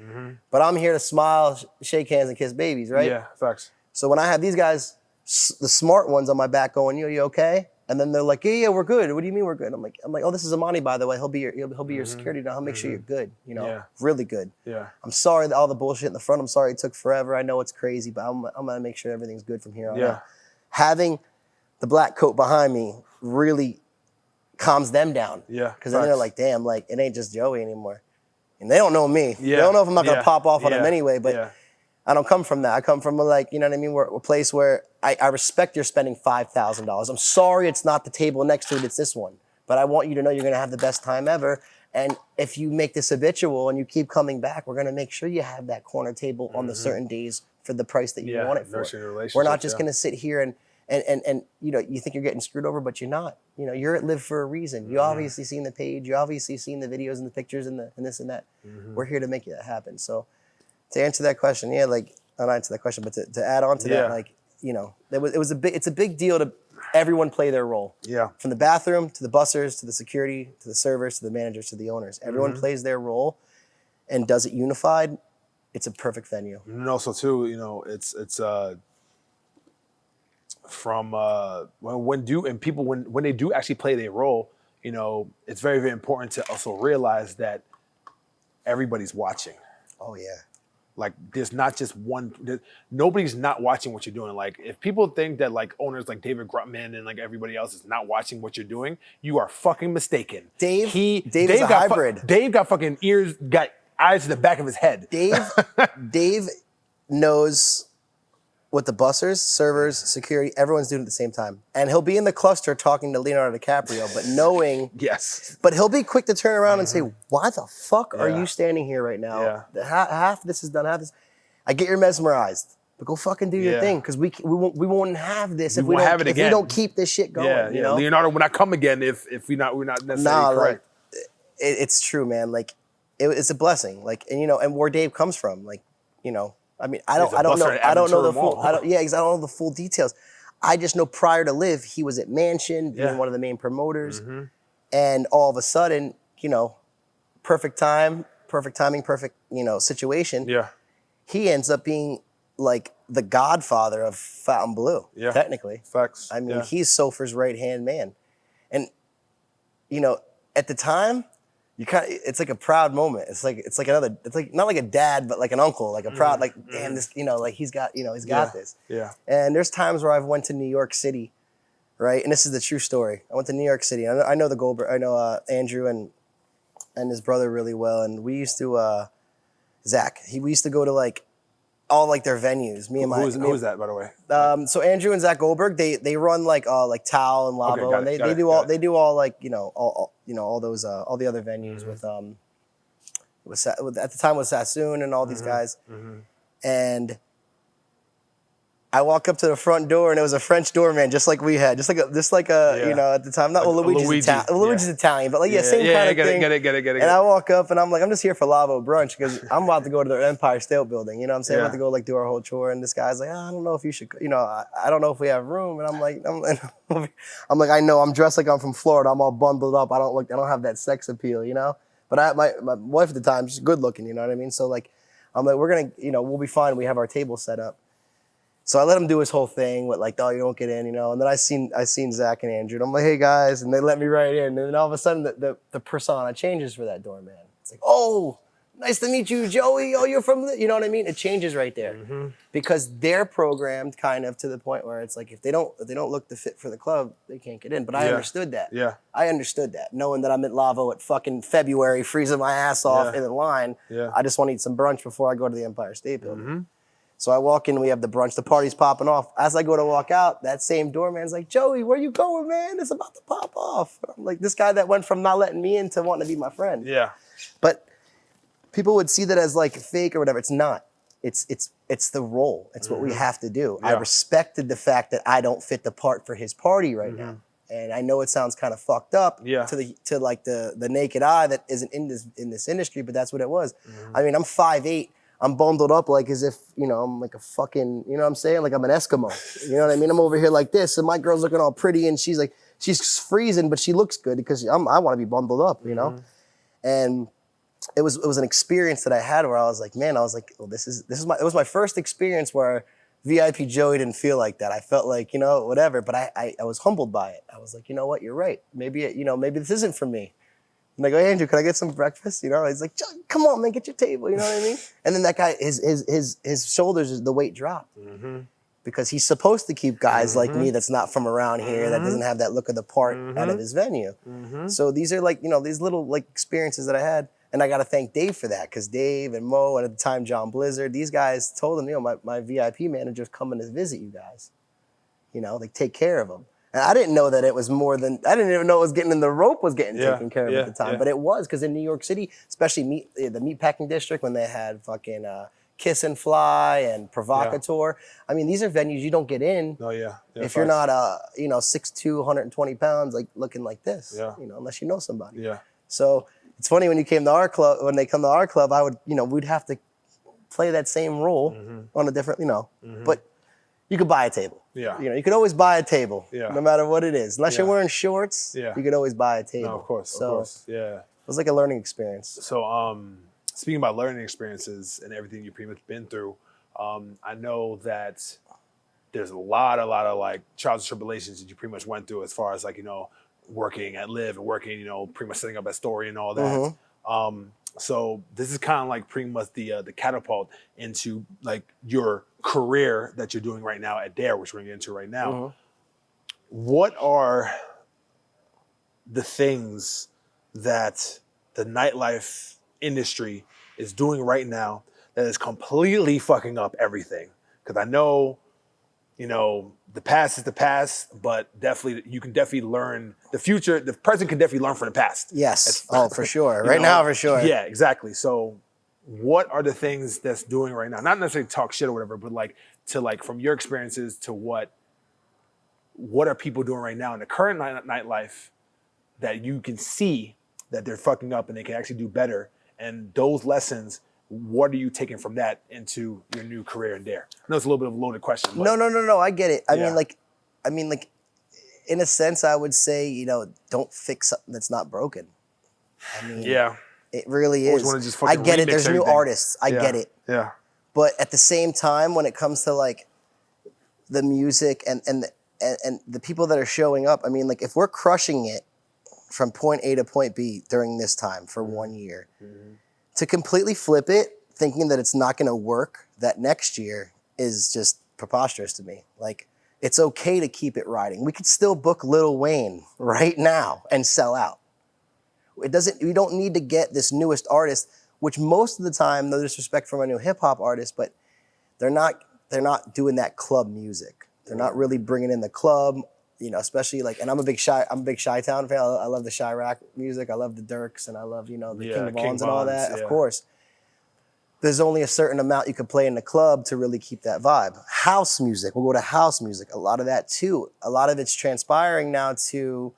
But I'm here to smile, shake hands, and kiss babies, right? Yeah, facts. So when I have these guys, the smart ones on my back going, you okay? And then they're like, yeah, we're good. What do you mean we're good? I'm like, oh, this is Amani, by the way. He'll be your security now. He'll make sure you're good. Really good. Yeah. I'm sorry that all the bullshit in the front. I'm sorry it took forever. I know it's crazy, but I'm gonna make sure everything's good from here on out. Having the black coat behind me really calms them down. Yeah. Because then they're like, damn, it ain't just Joey anymore. And they don't know me. Yeah. They don't know if I'm not gonna pop off on them anyway, but I don't come from that. I come from a place where I respect you're spending $5,000. I'm sorry it's not the table next to it, it's this one. But I want you to know you're gonna have the best time ever. And if you make this habitual and you keep coming back, we're gonna make sure you have that corner table on the certain days for the price that you want it for. We're not just gonna sit here and you think you're getting screwed over, but you're not. You're at LIV for a reason. You obviously seen the page, you obviously seen the videos and the pictures and this and that. We're here to make that happen. So to answer that question, not answer that question, but to add on to that, it's a big deal to everyone play their role. Yeah. From the bathroom to the bussers to the security to the servers to the managers to the owners. Everyone plays their role and does it unified. It's a perfect venue. And also too, you know, it's from when they do actually play their role, you know, it's very, very important to also realize that everybody's watching. Oh yeah. Like there's not just nobody's not watching what you're doing. Like if people think that like owners like David Grutman and like everybody else is not watching what you're doing, you are fucking mistaken. Dave is a hybrid. Dave got fucking ears, got eyes in the back of his head. Dave knows what the bussers, servers, security, everyone's doing at the same time. And he'll be in the cluster talking to Leonardo DiCaprio, but knowing... Yes. But he'll be quick to turn around and say, why the fuck are you standing here right now? Yeah. Half this is done, half this... I get you're mesmerized, but go fucking do your thing, because we won't have this if we don't keep this shit going. Yeah, you know? Leonardo will not come again if we're not necessarily correct. Like, it's true, man. Like, it's a blessing. Like, and you know, and where Dave comes from, like, you know, I mean, I don't know the full details. I just know prior to LIV, he was at Mansion, being one of the main promoters, and all of a sudden, you know, perfect timing, perfect, you know, situation. Yeah, he ends up being like the godfather of Fontainebleau. Yeah, technically. Facts. I mean, he's Sofer's right hand man, and you know, at the time. It's like a proud moment. It's like not like a dad, but like an uncle, like a proud, like, damn, this, you know, like he's got this. Yeah. And there's times where I've went to New York City, right? And this is the true story. I went to New York City. I know the Goldberg, I know Andrew and his brother really well. And we used to, Zach, we used to go to like all like their venues. Who is that, by the way? So Andrew and Zach Goldberg, they run like Tao and Lavo, and they do all like, you know, all those all the other venues with at the time with Sassoon and all these guys. And I walk up to the front door and it was a French doorman, just like we had, just like a you know, at the time, not like Luigi's Italian, but like same kind of thing. Get it. And I walk up and I'm like, I'm just here for Lavo brunch because I'm about to go to the Empire State Building. You know what I'm saying? I'm about to go like do our whole tour. And this guy's like, I don't know if you should, you know, I don't know if we have room. And I'm like, I know I'm dressed like I'm from Florida. I'm all bundled up. I don't have that sex appeal, you know. But my wife at the time, she's good looking. You know what I mean? So like, I'm like, we're gonna, you know, we'll be fine. We have our table set up. So I let him do his whole thing with like, oh, you don't get in, you know. And then I seen Zach and Andrew, and I'm like, hey guys, and they let me right in. And then all of a sudden, the persona changes for that doorman. It's like, oh, nice to meet you, Joey. Oh, you're from, you know what I mean? It changes right there because they're programmed kind of to the point where it's like if they don't look the fit for the club, they can't get in. But I understood that. Yeah, I understood that, knowing that I'm at Lavo at fucking February, freezing my ass off in the line. Yeah, I just want to eat some brunch before I go to the Empire State Building. So I walk in, we have the brunch, the party's popping off. As I go to walk out, that same doorman's like, Joey, where you going, man? It's about to pop off. I'm like, this guy that went from not letting me in to wanting to be my friend. Yeah. But people would see that as like fake or whatever. It's not. It's the role. It's what we have to do. Yeah. I respected the fact that I don't fit the part for his party right now. And I know it sounds kind of fucked up to like the naked eye that isn't in this industry, but that's what it was. I mean, I'm 5'8". I'm bundled up like as if, you know, I'm like a fucking, you know what I'm saying? Like I'm an Eskimo. You know what I mean? I'm over here like this and my girl's looking all pretty and she's freezing, but she looks good because I want to be bundled up, you know? And it was an experience that I had where I was like, man, well, it was my first experience where VIP Joey didn't feel like that. I felt like, you know, whatever, but I was humbled by it. I was like, you know what? You're right. Maybe this isn't for me. And I go, hey, Andrew, can I get some breakfast? You know, he's like, come on, man, get your table. You know what I mean? And then that guy, his shoulders, the weight dropped because he's supposed to keep guys like me that's not from around here, that doesn't have that look of the part out of his venue. So these are like, you know, these little like experiences that I had. And I got to thank Dave for that because Dave and Mo, and at the time, John Blizzard, these guys told him, you know, my VIP manager's coming to visit you guys. You know, like take care of them. And I didn't know that it was more than, I didn't even know it was getting in the rope was getting taken care of at the time. But it was, because in New York City, especially the meatpacking district, when they had fucking Kiss and Fly and Provocateur. I mean, these are venues you don't get in if you're not, you know, 6'2", 120 pounds, like looking like this, you know, unless you know somebody. Yeah. So it's funny when they come to our club, I would, you know, we'd have to play that same role on a different, you know, but you could buy a table. Yeah. You know, you could always buy a table, Yeah. no matter what it is. Unless you're Yeah. wearing shorts, Yeah. you could always buy a table. No, of course, yeah. It was like a learning experience. So, speaking about learning experiences and everything you've pretty much been through, I know that there's a lot of like trials and tribulations that you pretty much went through as far as like, you know, working at LIV and working, you know, pretty much setting up a story and all that. So this is kind of like pretty much the catapult into like your career that you're doing right now at DAER, which we're gonna get into right now. What are the things that the nightlife industry is doing right now that is completely fucking up everything? Because I know, you know, the past is the past, but definitely you can definitely learn the future. The present can definitely learn from the past. Yes. Oh, for sure. Right now, for sure. Yeah, exactly. So what are the things that's doing right now? Not necessarily talk shit or whatever, but like to like from your experiences to what are people doing right now in the current nightlife that you can see that they're fucking up and they can actually do better? And those lessons, what are you taking from that into your new career in DAER? I know it's a little bit of a loaded question. But No. I get it. I Yeah. mean, like, in a sense, I would say, you know, don't fix something that's not broken. I mean, yeah, it really Always is. wanna just I fucking get it. remix There's new everything. artists. I get it. Yeah, But at the same time, when it comes to like the music and the people that are showing up, I mean, like if we're crushing it from point A to point B during this time for 1 year, to completely flip it, thinking that it's not going to work that next year is just preposterous to me. Like, it's okay to keep it riding. We could still book Lil Wayne right now and sell out. We don't need to get this newest artist, which most of the time, no disrespect for my new hip hop artists, but they're not doing that club music. They're not really bringing in the club, you know, especially like, and I'm a big Chi-Town fan. I love the Chirac music. I love the Dirks and I love, you know, the King Vons and all that, of course. There's only a certain amount you can play in the club to really keep that vibe. House music, we'll go to house music. A lot of that too. A lot of it's transpiring now to,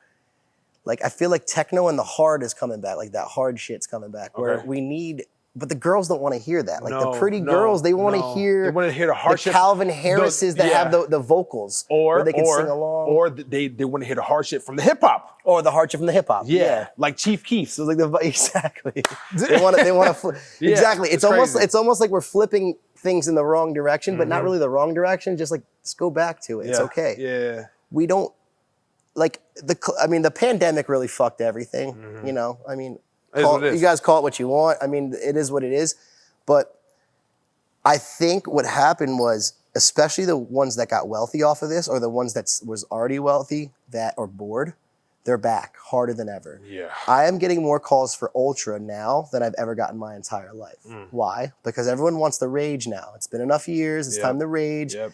like, I feel like techno and the hard is coming back. Like that hard shit's coming back where we need, but the girls don't want to hear that. Like the pretty girls, they want to hear They want to hear the hard shit. Calvin Harris's that have the vocals. Or where they can sing along. Or they want to hear the hard shit from the hip hop. Or the hard shit from the hip hop. Yeah. Like Chief Keef. So like exactly. They want to exactly. It's almost like we're flipping things in the wrong direction, but not really the wrong direction. Just like, just go back to it. It's okay. Yeah. We don't like the pandemic really fucked everything. You know, I mean, you guys call it what you want. I mean, it is what it is. But I think what happened was, especially the ones that got wealthy off of this, or the ones that was already wealthy that are bored, they're back harder than ever. Yeah. I am getting more calls for Ultra now than I've ever gotten my entire life. Why? Because everyone wants the rage now. It's been enough years. It's time to rage. Yep.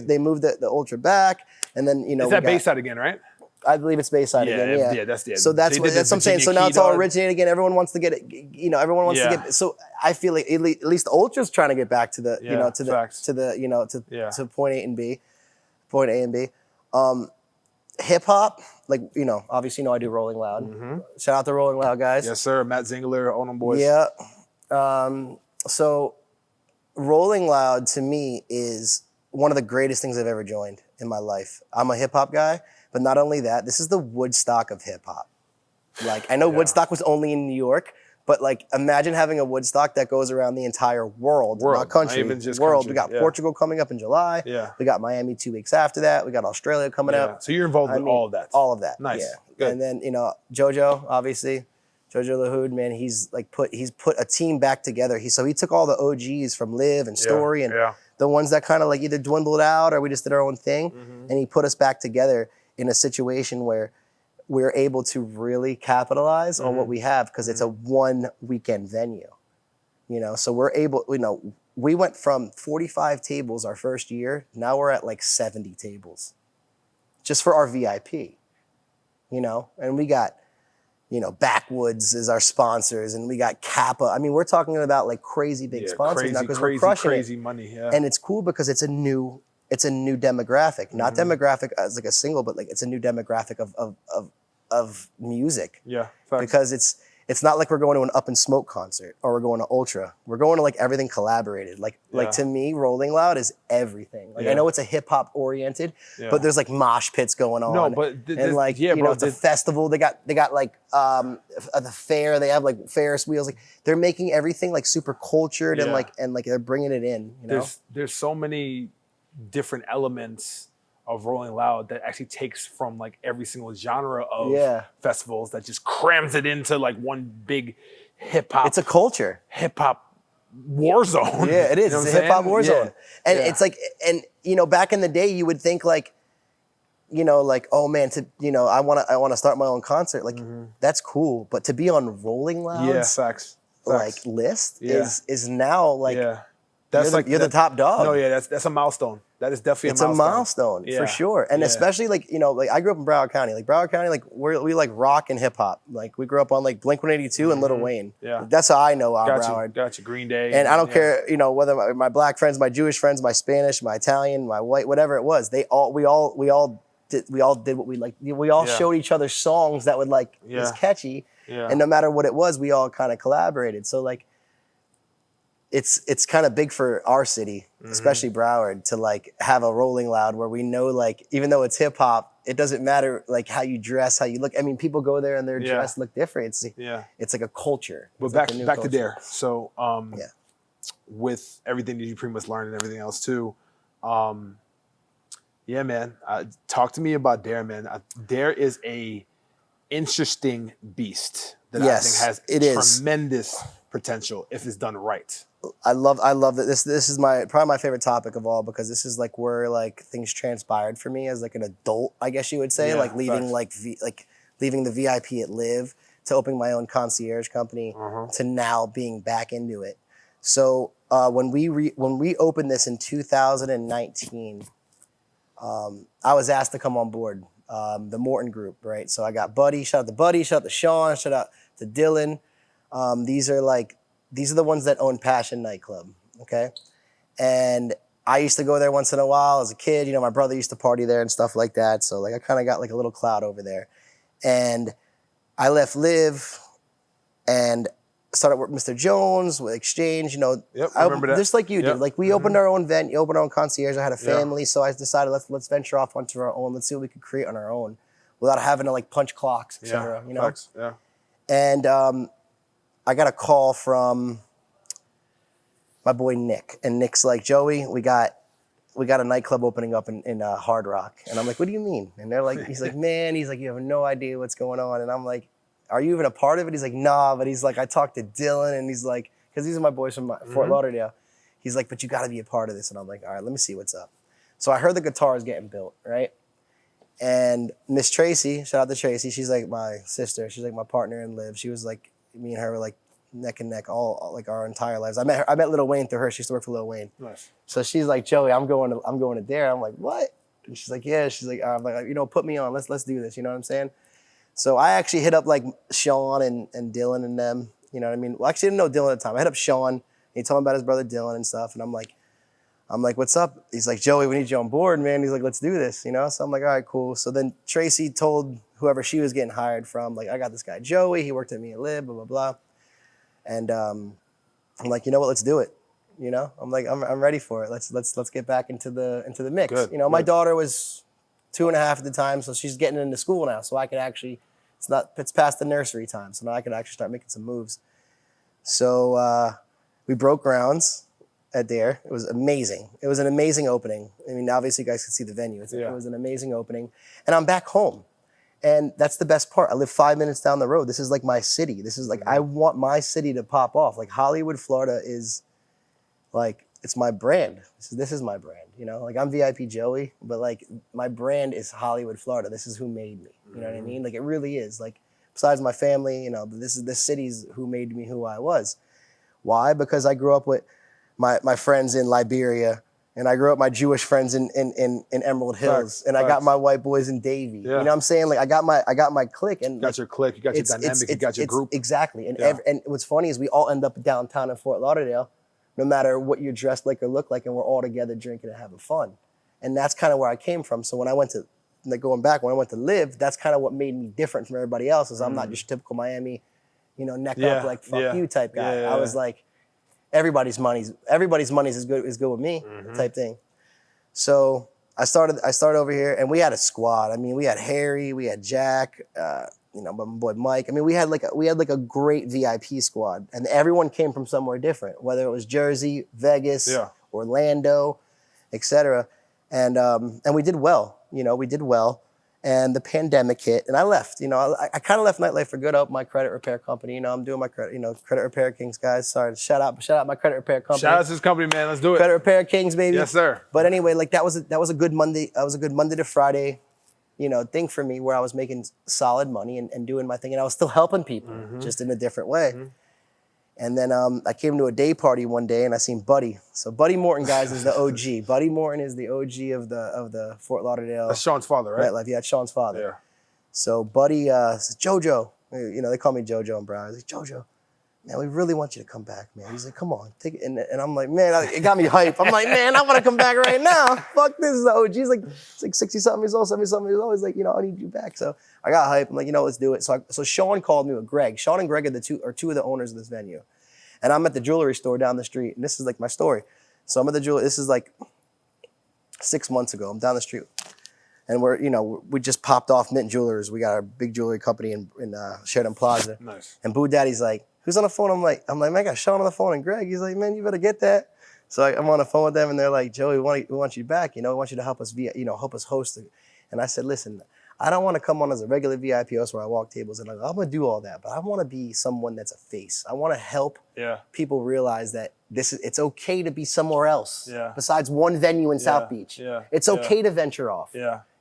They moved the Ultra back, and then, you know, Is that Bayside again, right? I believe it's Bayside again. Yeah, that's the. So that's what I'm saying. So now it's all originating again. Everyone wants to get it. You know, everyone wants to get. So I feel like at least the Ultra's trying to get back to the, you know, to point A and B, point A and B. Hip hop, like, you know, obviously, you know, I do Rolling Loud. Shout out to Rolling Loud guys. Yes, sir. Matt Zingler, all them boys. Yeah. So Rolling Loud to me is one of the greatest things I've ever joined in my life. I'm a hip hop guy. But not only that, this is the Woodstock of hip hop. Like, I know Woodstock was only in New York, but like, imagine having a Woodstock that goes around the entire world, not country, not even just world. country. We got Portugal coming up in July. Yeah. We got Miami 2 weeks after that. We got Australia coming up. So you're involved with all of that. All of that. Nice. Yeah. Good. And then, you know, JoJo, obviously. JoJo LaHood, man, he's put a team back together. He took all the OGs from LIV and Story and the ones that kind of like either dwindled out or we just did our own thing. And he put us back together in a situation where we're able to really capitalize on what we have because it's a 1 weekend venue, you know? So we're able, you know, we went from 45 tables our first year. Now we're at like 70 tables just for our VIP, you know? And we got, you know, Backwoods is our sponsors and we got Kappa. I mean, we're talking about like crazy big sponsors now because we're crushing it. Money. Yeah. And it's cool because it's a new demographic, not demographic as like a single, but like it's a new demographic of music. Yeah. Facts. Because it's not like we're going to an Up in Smoke concert or we're going to Ultra. We're going to like everything collaborated. Like to me, Rolling Loud is everything. Like I know it's a hip hop oriented, but there's like mosh pits going on. No, but and like you know, it's a festival. They got like at the fair. They have like Ferris wheels. Like they're making everything like super cultured and like they're bringing it in. You know, there's so many different elements of Rolling Loud that actually takes from like every single genre of festivals that just crams it into like one big hip hop. It's a culture. Hip hop war zone. Yeah, it is. You know it's a hip hop war zone. And it's like, and you know, back in the day, you would think like, you know, like, oh man, I want to start my own concert. Like that's cool, but to be on Rolling Loud's like list is now like that's you're the top dog. No, that's a milestone. That is definitely a milestone for sure. And especially like, you know, like I grew up in Broward County. Like Broward County, like we like rock and hip hop. Like we grew up on like Blink-182 and Lil Wayne. Yeah. That's how I know Broward. Gotcha. Green Day. And I don't care, you know, whether my black friends, my Jewish friends, my Spanish, my Italian, my white, whatever it was, we all did what we like. We all showed each other songs that would like was catchy. Yeah. And no matter what it was, we all kind of collaborated. So like it's kind of big for our city, especially Broward, to like have a Rolling Loud where we know like even though it's hip hop, it doesn't matter like how you dress, how you look. I mean, people go there and their dress look different. It's like a culture. But back to DAER. So with everything that you pretty much learned and everything else too, man. Talk to me about DAER, man. DAER is a interesting beast that I think has tremendous potential if it's done right. I love that this is probably my favorite topic of all, because this is like where like things transpired for me as like an adult, I guess you would say, like leaving leaving the VIP at LIV to opening my own concierge company to now being back into it. So when we opened this in 2019, I was asked to come on board the Morton Group, right? So I got Buddy, shout out to Buddy, shout out to Sean, shout out to Dylan. These are the ones that own Passion Nightclub, okay? And I used to go there once in a while as a kid. You know, my brother used to party there and stuff like that. So like I kind of got like a little clout over there. And I left LIV and started with Mr. Jones with Exchange. You know, I remember that. Just like you did. Like we opened our own event, you opened our own concierge. I had a family, so I decided let's venture off onto our own. Let's see what we could create on our own without having to like punch clocks, etc. You know. Facts. And I got a call from my boy Nick, and Nick's like, Joey, we got a nightclub opening up in Hard Rock. And I'm like, what do you mean? And they're like, he's like, man, he's like, you have no idea what's going on. And I'm like, are you even a part of it? He's like, nah, but he's like, I talked to Dylan, and he's like, because these are my boys from Fort Lauderdale. He's like, but you got to be a part of this. And I'm like, all right, let me see what's up. So I heard the guitar is getting built, right? And Miss Tracy, shout out to Tracy, she's like my sister. She's like my partner in LIV. She was like, me and her were like neck and neck all like our entire lives. I met Lil Wayne through her. She used to work for Lil Wayne. Nice. So she's like, Joey, I'm going to DAER. I'm like, what? And she's like, yeah. She's like, I'm like, you know, put me on. Let's do this. You know what I'm saying? So I actually hit up like Sean and Dylan and them. You know what I mean? Well, actually, I didn't know Dylan at the time. I hit up Sean. And he told me about his brother Dylan and stuff. And I'm like, what's up? He's like, Joey, we need you on board, man. He's like, let's do this, you know? So I'm like, all right, cool. So then Tracy told whoever she was getting hired from, like, I got this guy, Joey. He worked at me at LIV, blah, blah, blah. And I'm like, you know what? Let's do it. You know? I'm like, I'm ready for it. Let's get back into the mix. Good, you know, my daughter was 2.5 at the time, so she's getting into school now. So I could actually, it's past the nursery time. So now I could actually start making some moves. So we broke grounds at DAER. It was amazing. It was an amazing opening. I mean, obviously you guys can see the venue. It was an amazing opening. And I'm back home. And that's the best part. I live 5 minutes down the road. This is like my city. This is like, I want my city to pop off. Like Hollywood, Florida is like, it's my brand. This is my brand, you know? Like I'm VIP Joey, but like my brand is Hollywood, Florida. This is who made me. You know what I mean? Like it really is. Like besides my family, you know, this city's who made me who I was. Why? Because I grew up with my friends in Liberia, and I grew up with my Jewish friends in Emerald Hills, and I got my white boys in Davie. You know what I'm saying? Like I got my clique, and you got your clique, you got your dynamic, you got your group. Exactly. And and what's funny is we all end up downtown in Fort Lauderdale, no matter what you're dressed like or look like, and we're all together drinking and having fun. And that's kind of where I came from. So when I went to, like going back, when I went to LIV, that's kind of what made me different from everybody else. Is I'm not just typical Miami neck up, like fuck you type guy. I was like, everybody's money's is good with me type thing. So I started over here, and we had a squad. I mean, we had Harry, we had Jack, my boy Mike. I mean, we had like a great VIP squad, and everyone came from somewhere different, whether it was Jersey, Vegas, Orlando, etc. And we did well. We did well. And the pandemic hit, and I left. I kind of left Nightlife for good. Up my credit repair company. I'm doing my credit. Credit repair kings, guys. Sorry, shout out my credit repair company. Shout out to this company, man. Let's do it. Credit repair kings, baby. Yes, sir. But anyway, like that was a good Monday. That was a good Monday to Friday, thing for me, where I was making solid money and doing my thing, and I was still helping people, just in a different way. And then I came to a day party one day, and I seen Buddy. So Buddy Morton, guys, is the OG. Buddy Morton is the OG of the Fort Lauderdale. That's Sean's father, right? Nightlife. Yeah, it's Sean's father. Yeah. So Buddy says, JoJo, they call me JoJo and Brown. I was like, JoJo, man, we really want you to come back, man. He's like, come on, take it. And I'm like, man, it got me hype. I'm like, man, I want to come back right now. Fuck this, is the OG. He's like 60-something years old, 70-something years old. He's like, I need you back. So I got hype. I'm like, let's do it. So Sean called me with Greg. Sean and Greg are two of the owners of this venue. And I'm at the jewelry store down the street. And this is like my story. So I'm at the jewelry. This is like 6 months ago. I'm down the street. And we just popped off Mint Jewelers. We got a big jewelry company in Sheridan Plaza. Nice. And Boo Daddy's like, who's on the phone? I'm like, man, I got Sean on the phone and Greg. He's like, man, you better get that. So I'm on the phone with them, and they're like, Joey, we want you back. We want you to help us help us host it. And I said, listen, I don't want to come on as a regular VIP host where I walk tables and I'm gonna do all that, but I want to be someone that's a face. I want to help people realize that it's okay to be somewhere else besides one venue in South Beach. It's okay to venture off.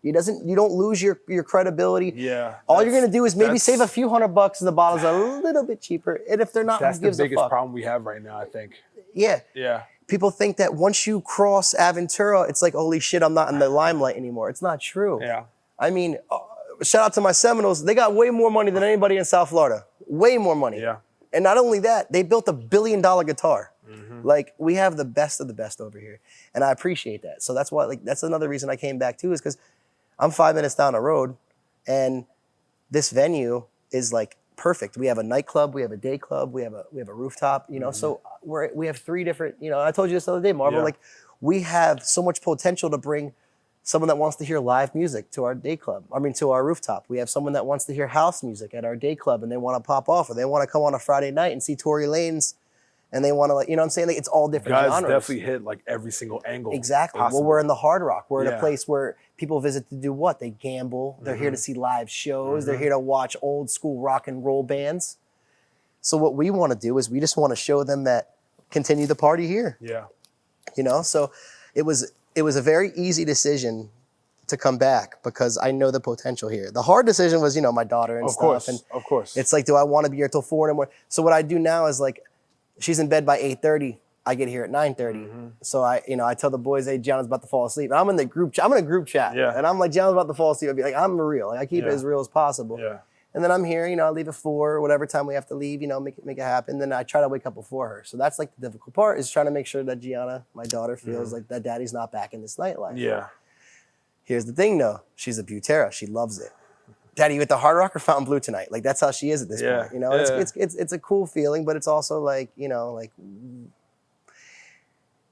You don't lose your credibility. All you're gonna do is maybe save a few $100 and the bottles are a little bit cheaper. And if they're not, that's who gives the biggest a fuck? problem we have right now, I think. Yeah. People think that once you cross Aventura, it's like, holy shit, I'm not in the limelight anymore. It's not true. I mean, shout out to my Seminoles. They got way more money than anybody in South Florida. Way more money. And not only that, they built $1 billion guitar. Like, we have the best of the best over here. And I appreciate that. So that's why, that's another reason I came back too, is because I'm 5 minutes down the road, and this venue is like perfect. We have a nightclub, we have a day club, we have a rooftop, so we have 3 different, I told you this the other day, Marvel, like we have so much potential to bring someone that wants to hear live music to our day club. To our rooftop. We have someone that wants to hear house music at our day club, and they want to pop off, or they want to come on a Friday night and see Tory Lanez, and they want to, what I'm saying? Like, it's all different genres. Guys definitely hit like every single angle. Exactly. possible. Well, we're in the Hard Rock. We're in a place where people visit to do what? They gamble. They're here to see live shows. They're here to watch old school rock and roll bands. So what we want to do is we just want to show them that continue the party here. So it was a very easy decision to come back because I know the potential here. The hard decision was, my daughter and stuff. Of course. It's like, do I want to be here till 4 in the morning? So what I do now is like, she's in bed by 8:30. I get here at 9:30. So I tell the boys, hey, Gianna's about to fall asleep. And I'm in a group chat. And I'm like, Gianna's about to fall asleep. I'd be like, I'm real. Like, I keep it as real as possible. And then I'm here, I leave at 4, whatever time we have to leave, make it happen. Then I try to wake up before her. So that's like the difficult part, is trying to make sure that Gianna, my daughter, feels like that daddy's not back in this nightlife. Here's the thing though, she's a Butera. She loves it. Daddy, you at the Hard Rock or Fountain Blue tonight? Like, that's how she is at this point. It's a cool feeling, but it's also like,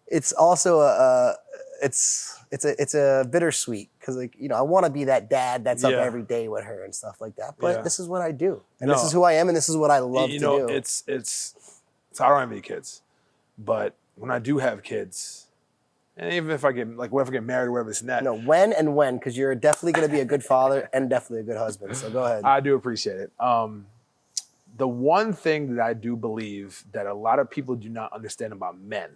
it's also it's a bittersweet, because I want to be that dad that's up every day with her and stuff like that. But this is what I do, and this is who I am, and this is what I love to do. It's I don't have any kids, but when I do have kids, and even if I get what if I get married or whatever, this and that. No, when, because you're definitely going to be a good father and definitely a good husband. So go ahead. I do appreciate it. The one thing that I do believe that a lot of people do not understand about men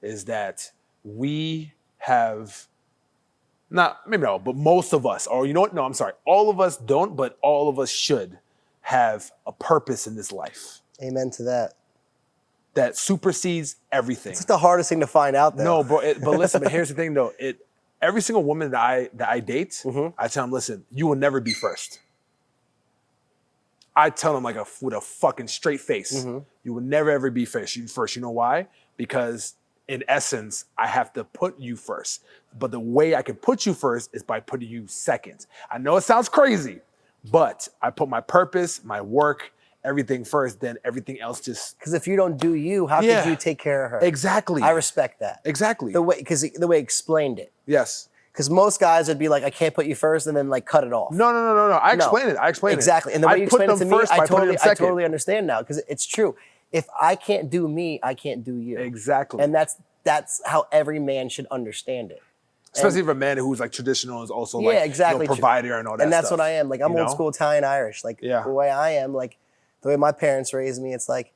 is that we have, but most of us, or no, I'm sorry, all of us don't, but all of us should have a purpose in this life. Amen to that. That supersedes everything. It's the hardest thing to find out, though. No, bro. But listen, here's the thing, though. Every single woman that I date, I tell them, listen, you will never be first. I tell them with a fucking straight face, you will never ever be first. You know why? Because in essence, I have to put you first. But the way I can put you first is by putting you second. I know it sounds crazy, but I put my purpose, my work, everything first, then everything else just Because if you don't do you, how could you take care of her? exactly. I respect that. Exactly. The way he explained it. Yes. Because most guys would be like, I can't put you first, and then like cut it off. No. I explained it. I explained exactly. it. And the way you explain it to me, I totally totally understand now because it's true. If I can't do me, I can't do you. Exactly. And that's how every man should understand it. Especially if a man who's like traditional is also like exactly provider and all that. And that's stuff, what I am. Like I'm old school Italian Irish. Like the way I am, like the way my parents raised me, it's like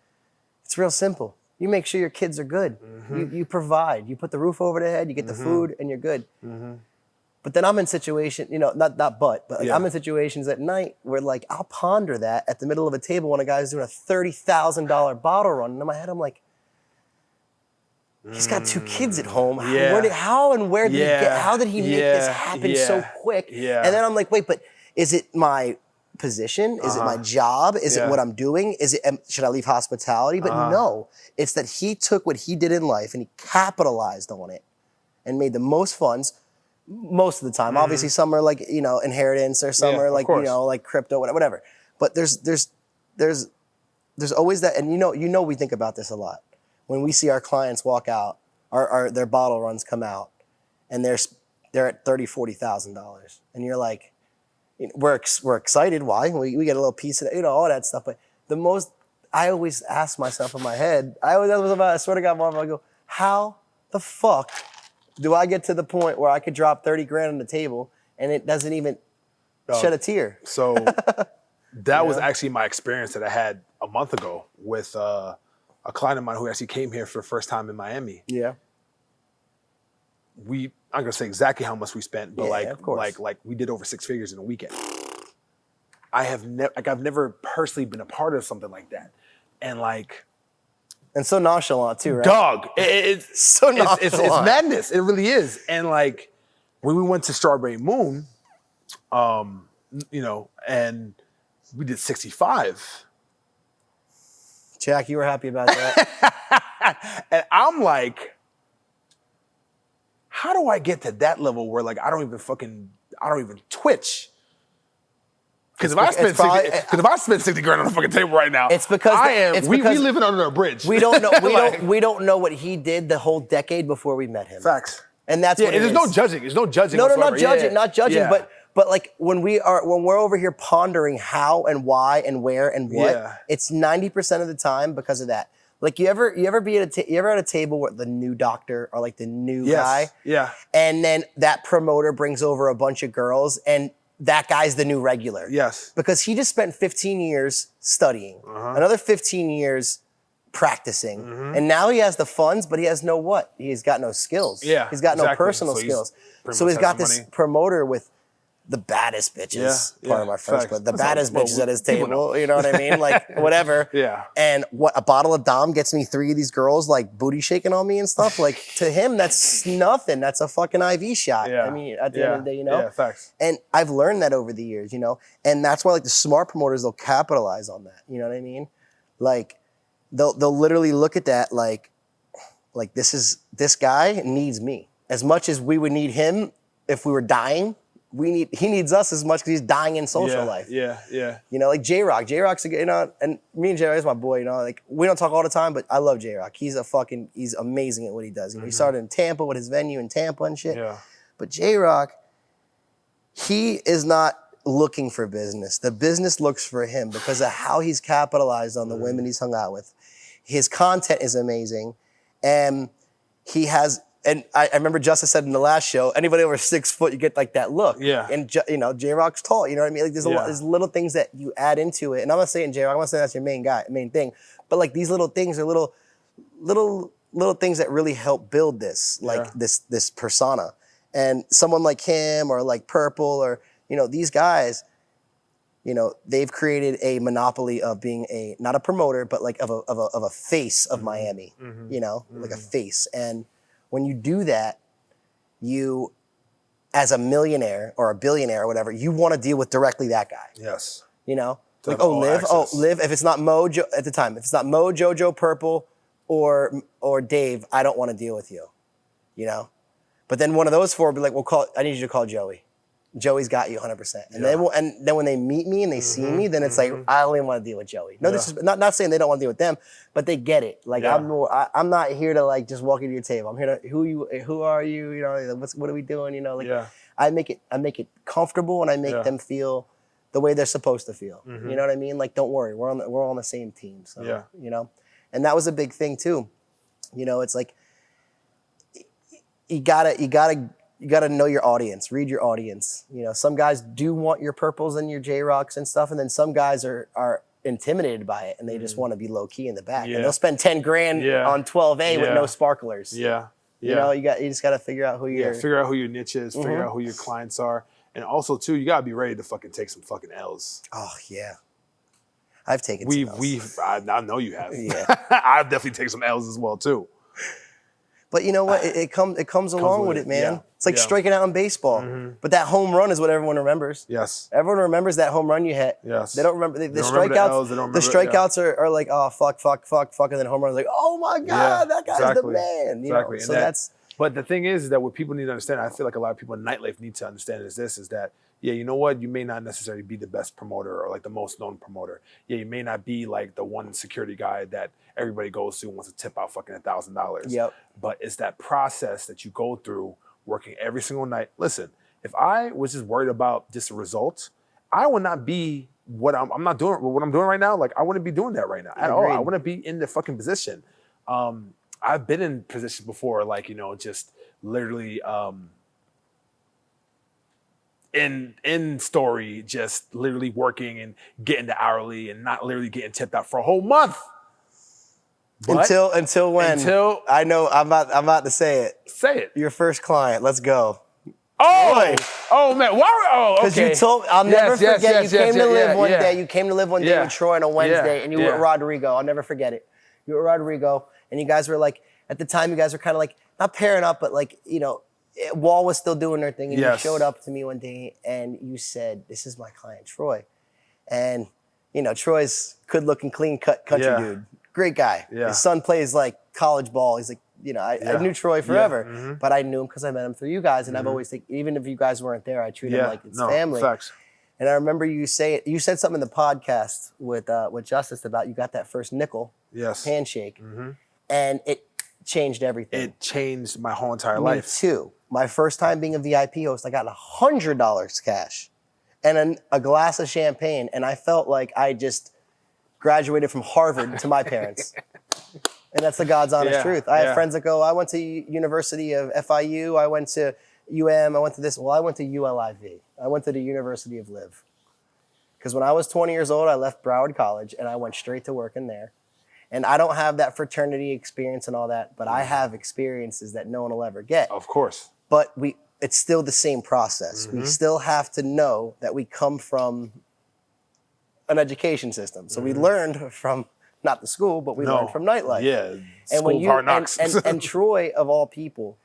it's real simple. You make sure your kids are good. You provide. You put the roof over their head. You get the food, and you're good. But then I'm in situations, not but like I'm in situations at night where like I'll ponder that at the middle of a table when a guy's doing a $30,000 bottle run, and in my head I'm like, he's got 2 kids at home. How and where did he get? How did he make this happen so quick? And then I'm like, wait, but is it my position? Is it my job? Is it what I'm doing? Should I leave hospitality? But no, it's that he took what he did in life and he capitalized on it and made the most funds. Most of the time, obviously, some are like inheritance, or some are like like crypto, whatever. But there's always that, and we think about this a lot when we see our clients walk out, their bottle runs come out, and they're at $30,000-$40,000, and you're like, we're excited. Why? We get a little piece of it, all that stuff. But the most I always ask myself in my head, I swear to God, Marvel, I go, how the fuck do I get to the point where I could drop 30 grand on the table and it doesn't even shed a tear? So that was actually my experience that I had a month ago with a client of mine who actually came here for the first time in Miami. Yeah. I'm gonna say exactly how much we spent, but like we did over 6 figures in a weekend. I've never personally been a part of something like that, and so nonchalant too, right? Dog, it's so nonchalant. It's madness. It really is. And like when we went to Strawberry Moon, and we did 65. Jack, you were happy about that. And I'm like, how do I get to that level where like I don't even twitch? Because if I spend 60 grand on a fucking table right now, it's because we living under a bridge. We don't know. We don't know what he did the whole decade before we met him. Facts. And that's what it is. There's no judging. There's no judging. No, whatsoever. not judging. But like when we're over here pondering how and why and where and what, it's 90% of the time because of that. Like you ever be at a table with the new doctor or like the new guy, and then that promoter brings over a bunch of girls and that guy's the new regular. Yes. Because he just spent 15 years studying, another 15 years practicing, and now he has the funds, but he has no what? He's got no skills. Yeah, he's got no personal skills. So he's got this promoter with the baddest bitches. Pardon my French, but the baddest bitches at his table. You know what I mean? Like whatever. And a bottle of Dom gets me 3 of these girls like booty shaking on me and stuff. Like to him, that's nothing. That's a fucking IV shot. I mean, at the end of the day, Yeah, facts. And I've learned that over the years, and that's why like the smart promoters, they'll capitalize on that. You know what I mean? Like they'll literally look at that like this guy needs me as much as we would need him if we were dying. He needs us as much because he's dying in social life. Yeah. Like J-Rock. J-Rock's and me and J-Rock is my boy, like we don't talk all the time, but I love J-Rock. He's amazing at what he does. He started in Tampa with his venue in Tampa and shit. Yeah. But J-Rock, he is not looking for business. The business looks for him because of how he's capitalized on the women he's hung out with. His content is amazing. And he has, and I remember Justice said in the last show, anybody over 6 foot, you get like that look. Yeah. And J-Rock's tall, you know what I mean? Like there's little things that you add into it. And I'm not saying J-Rock, I'm not saying that's your main thing. But like these little things are little things that really help build this, like this persona. And someone like him or like Purple or, these guys, they've created a monopoly of being not a promoter, but like of a face of Miami, like a face. And when you do that, you, as a millionaire or a billionaire or whatever, you want to deal with directly that guy. Yes. Like, Liv, if it's not Mo, at the time, if it's not Mo, JoJo, Purple, or Dave, I don't want to deal with you, But then one of those 4 would be like, I need you to call Joey. Joey's got you 100%. And then when they meet me and they see me, then it's like, I only want to deal with Joey. No, this is not saying they don't want to deal with them, but they get it. Like I'm not here to like just walk into your table. I'm here to who are you? You know, what are we doing? You know, like I make it comfortable and I make them feel the way they're supposed to feel. You know what I mean? Like, don't worry, we're on the same team. So you know, and that was a big thing too. You know, it's like you gotta know your audience, read your audience. You know, some guys do want your purples and your J-Rocks and stuff, and then some guys are intimidated by it and they just want to be low key in the back. And they'll spend 10 grand on 12A with no sparklers. You know, you just gotta figure out who figure out who your niche is, figure out who your clients are. And also too, you gotta be ready to fucking take some fucking L's. Oh yeah. I've taken some L's. I know you have. Yeah. I've definitely taken some L's as well too. But you know what? It comes along with it, man. It's like striking out in baseball. But that home run is what everyone remembers. Yes. Everyone remembers that home run you hit. Yes. They don't remember the strikeouts. The strikeouts are like, oh, fuck, and then home run is like, oh my God, that guy's the man. You know? So that's. But the thing is that what people need to understand, I feel like a lot of people in nightlife need to understand is that, you know what? You may not necessarily be the best promoter or like the most known promoter. Yeah, you may not be like the one security guy that everybody goes to and wants to tip out fucking $1,000. Yep. But it's that process that you go through working every single night. Listen, if I was just worried about just the results, I would not be what I'm not doing. What I'm doing right now, like I wouldn't be doing that right now at all. I wouldn't be in the fucking position. I've been in positions before, like, you know, just literally in story, just literally working and getting the hourly and not literally getting tipped out for a whole month. But until when? Until I know I'm about to say it. Say it. Your first client. Let's go. Oh man! Why? Oh, okay. Because you told I'll never forget. You came to live one day. You came to live one day with Troy on a Wednesday, and you were at Rodrigo. I'll never forget it. You were at Rodrigo, and you guys were like, at the time, you guys were kind of like not pairing up, but like, you know, Wall was still doing their thing, and you showed up to me one day, and you said, "This is my client, Troy," and you know, Troy's good-looking, clean-cut country dude, great guy. His son plays like college ball. He's like, you know, I knew Troy forever, but I knew him because I met him through you guys, and I've always even if you guys weren't there, I treat him like it's family. Facts. And I remember you said something in the podcast with Justice about you got that first nickel handshake, and it changed everything. It changed my whole entire life. Me too. My first time being a VIP host, I got $100 cash and a glass of champagne, and I felt like I just graduated from Harvard to my parents. And that's the God's honest truth. I have friends that go, I went to University of FIU, I went to UM, I went to this. Well, I went to ULIV. I went to the University of LIV. Because when I was 20 years old, I left Broward College, and I went straight to work in there. And I don't have that fraternity experience and all that, but I have experiences that no one will ever get. Of course. But it's still the same process. We still have to know that we come from an education system. So we learned from, not the school, but we learned from Nightlife. Yeah, and hard knocks. And Troy, of all people,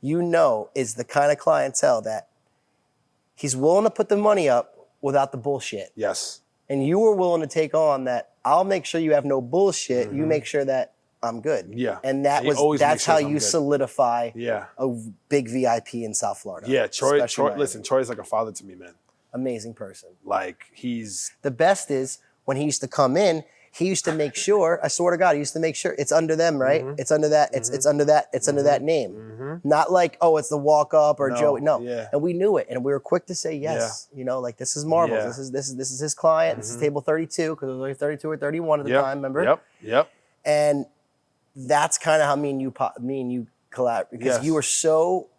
you know, is the kind of clientele that he's willing to put the money up without the bullshit. Yes. And you were willing to take on that. I'll make sure you have no bullshit. You make sure that I'm good. Yeah. And that's how you solidify a big VIP in South Florida. Yeah, Troy, listen, Troy's like a father to me, man. Amazing person. Like, he's... The best is when he used to come in, he used to make sure, I swear to God, he used to make sure it's under them, right? It's under that, it's under that, it's under that name. Not like, oh, it's the walk up or Joey. No. Yeah. And we knew it. And we were quick to say yes. You know, like this is Marvel's. This is his client. This is table 32, because it was only 32 or 31 at the time, remember? Yep. And that's kind of how me and you collaborate. Because you were so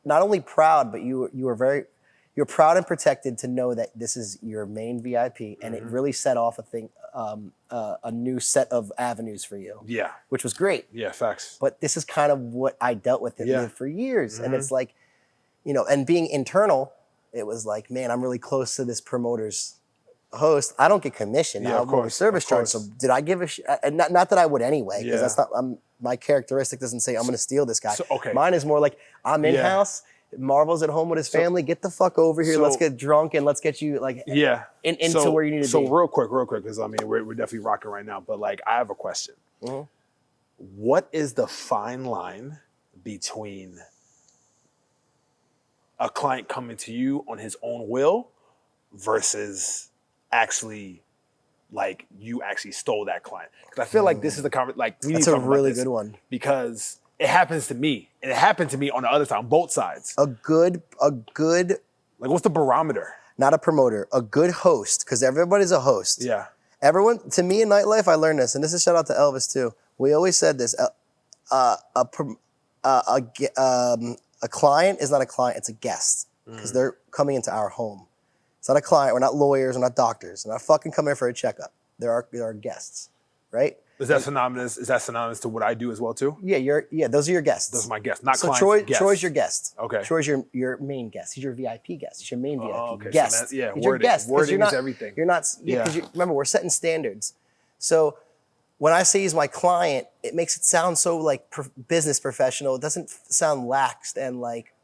not only proud, but you were you're proud and protected to know that this is your main VIP, and it really set off a new set of avenues for you. Yeah, which was great. Yeah, facts. But this is kind of what I dealt with for years, and it's like, you know, and being internal, it was like, man, I'm really close to this promoter's host. I don't get commission. Yeah, of course. Service charge. So did I give a shit? Not that I would anyway, because that's not. My characteristic doesn't say I'm going to steal this guy. Mine is more like I'm in house. Marvel's at home with his family. Get the fuck over here. Let's get drunk and let's get you like into where you need to be. So real quick, because I mean we're definitely rocking right now. But like I have a question. What is the fine line between a client coming to you on his own will versus actually like you actually stole that client? Because I feel like this is the like we need That's to a talk about really this good one. because it happens to me and it happened to me on the other side, on both sides. A good, Like, what's the barometer? not a promoter, a good host, because everybody's a host. Yeah. Everyone, to me in nightlife, I learned this, and this is shout out to Elvis too. We always said this: a client is not a client; it's a guest because they're coming into our home. It's not a client. We're not lawyers. We're not doctors. We're not fucking coming here for a checkup. There are guests, right? Is that synonymous? Is that synonymous to what I do as well too? Yeah, those are your guests. Those are my guests, not So clients. Guests. Troy's your guest. Okay. Troy's your main guest. He's your VIP guest. He's your main VIP okay. guest. So yeah, He's your guest. 'Cause Wording you're not, is everything. You're not, because remember, we're setting standards. So when I say he's my client, it makes it sound so like business professional. It doesn't sound laxed and like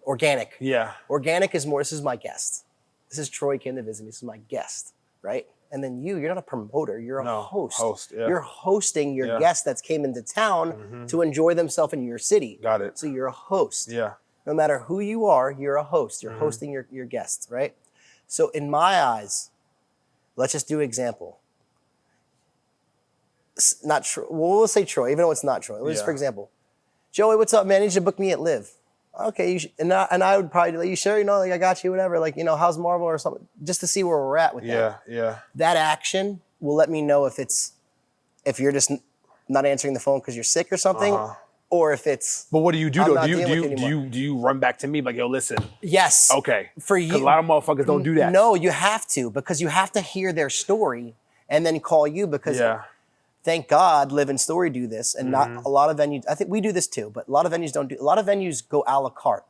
organic. Yeah. Organic is more, this is my guest. This is Troy came to visit me. This is my guest, right? And then you're not a promoter. You're a host. Yeah. You're hosting your guest that's came into town to enjoy themselves in your city. Got it. So you're a host. Yeah. No matter who you are, you're a host. You're hosting your guests, right? So in my eyes, let's just do an example. Not Troy. Well, we'll say Troy, even though it's not Troy. Let's, for example, Joey, what's up, man? You should book me at LIV. Okay, you should, and I would probably like, you sure? You know, like I got you, whatever. Like, you know, how's Marvel or something, just to see where we're at with that. Yeah. That action will let me know if you're just not answering the phone because you're sick or something, or if it's. But what do you do I'm though? not Do dealing with you you run back to me like, yo, listen? Yes. Okay. For you, a lot of motherfuckers don't do that. No, you have to, because you have to hear their story and then call you, because thank God LIV and Story do this, and not a lot of venues. I think we do this too, but a lot of venues don't do. A lot of venues go a la carte,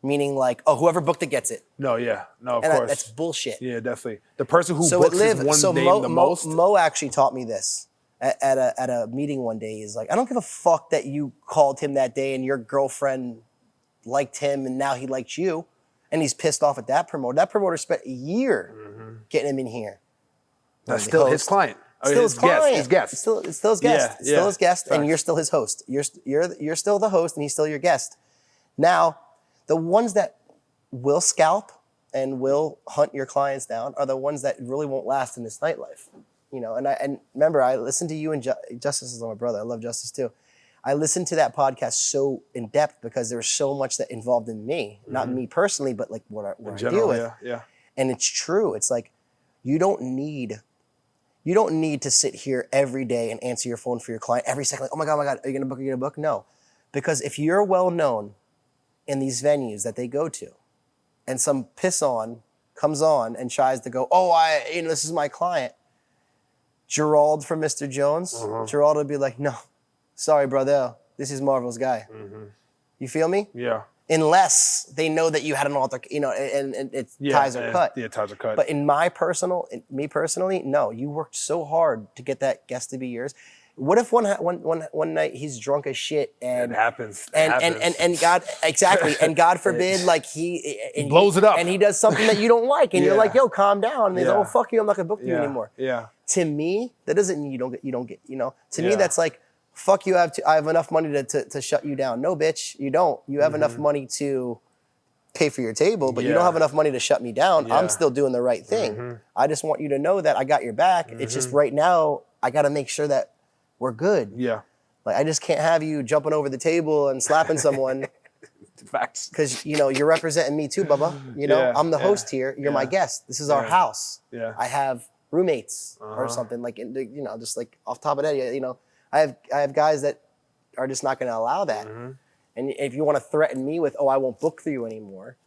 meaning like, oh, whoever booked it gets it. No, yeah, no, of And course. that's bullshit. Yeah, definitely. The person who So books at LIV, is one name the most. Mo actually taught me this at a meeting one day. He's like, I don't give a fuck that you called him that day and your girlfriend liked him and now he likes you, and he's pissed off at that promoter. That promoter spent a year getting him in here. That's still his client. Still his client. His guest. It's still his guest. It's still his guest, and you're still his host. You're still the host, and he's still your guest. Now, the ones that will scalp and will hunt your clients down are the ones that really won't last in this nightlife. You know, and remember, I listened to you and Justice is my brother. I love Justice too. I listened to that podcast so in depth because there was so much that involved in me, not me personally, but like what I deal with. Yeah. And it's true. It's like you don't need to sit here every day and answer your phone for your client every second. Like, oh my God, are you gonna book? Are you gonna book? No, because if you're well known in these venues that they go to, and some piss on comes on and tries to go, this is my client, Gerald from Mr. Jones, Gerald would be like, no, sorry, brother, this is Marvel's guy. You feel me? Yeah. Unless they know that you had an alter, and it's ties are cut. Yeah, ties are cut. But me personally, no. You worked so hard to get that guest to be yours. What if one night he's drunk as shit and it happens. And God, exactly, and God forbid, like he blows it up and he does something that you don't like, and you're like, yo, calm down. And he's like, oh fuck you, I'm not gonna book you anymore. Yeah. To me, that doesn't mean you don't get. To me, that's like, fuck you, I have enough money to shut you down. No, bitch, you don't. You have enough money to pay for your table, but you don't have enough money to shut me down. I'm still doing the right thing. I just want you to know that I got your back. It's just right now, I got to make sure that we're good. Yeah. Like, I just can't have you jumping over the table and slapping someone. Facts. Because, you're representing me too, Bubba. I'm the host here. You're my guest. This is our house. Yeah. I have roommates or something, like, just like off top of that, I have guys that are just not going to allow that. And if you want to threaten me with, I won't book for you anymore.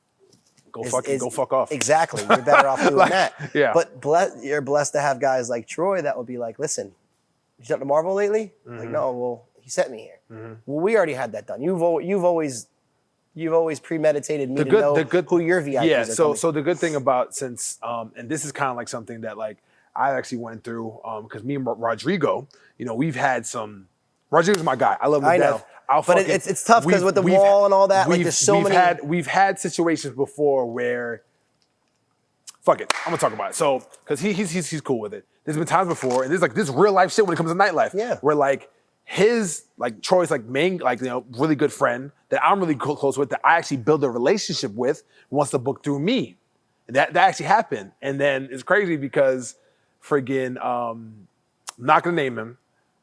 Go fuck off. Exactly. You're better off doing that. Yeah. But you're blessed to have guys like Troy that will be like, listen, you done to Marvel lately? Like, no, well, he sent me here. Well, we already had that done. You've always premeditated me to know who your VIPs are. Yeah, so the good thing about, since and this is kind of like something that like I actually went through, because me and Rodrigo, we've had some. Rodrigo's my guy. I love him to death. But it's tough because with the wall and all that, like there's so many. We've had situations before where, fuck it, I'm gonna talk about it. So, because he's cool with it. There's been times before, and there's like this real life shit when it comes to nightlife. Yeah. Where like his like Troy's like main like really good friend that I'm really close with that I actually build a relationship with wants to book through me. And that actually happened. And then it's crazy because friggin' I'm not gonna name him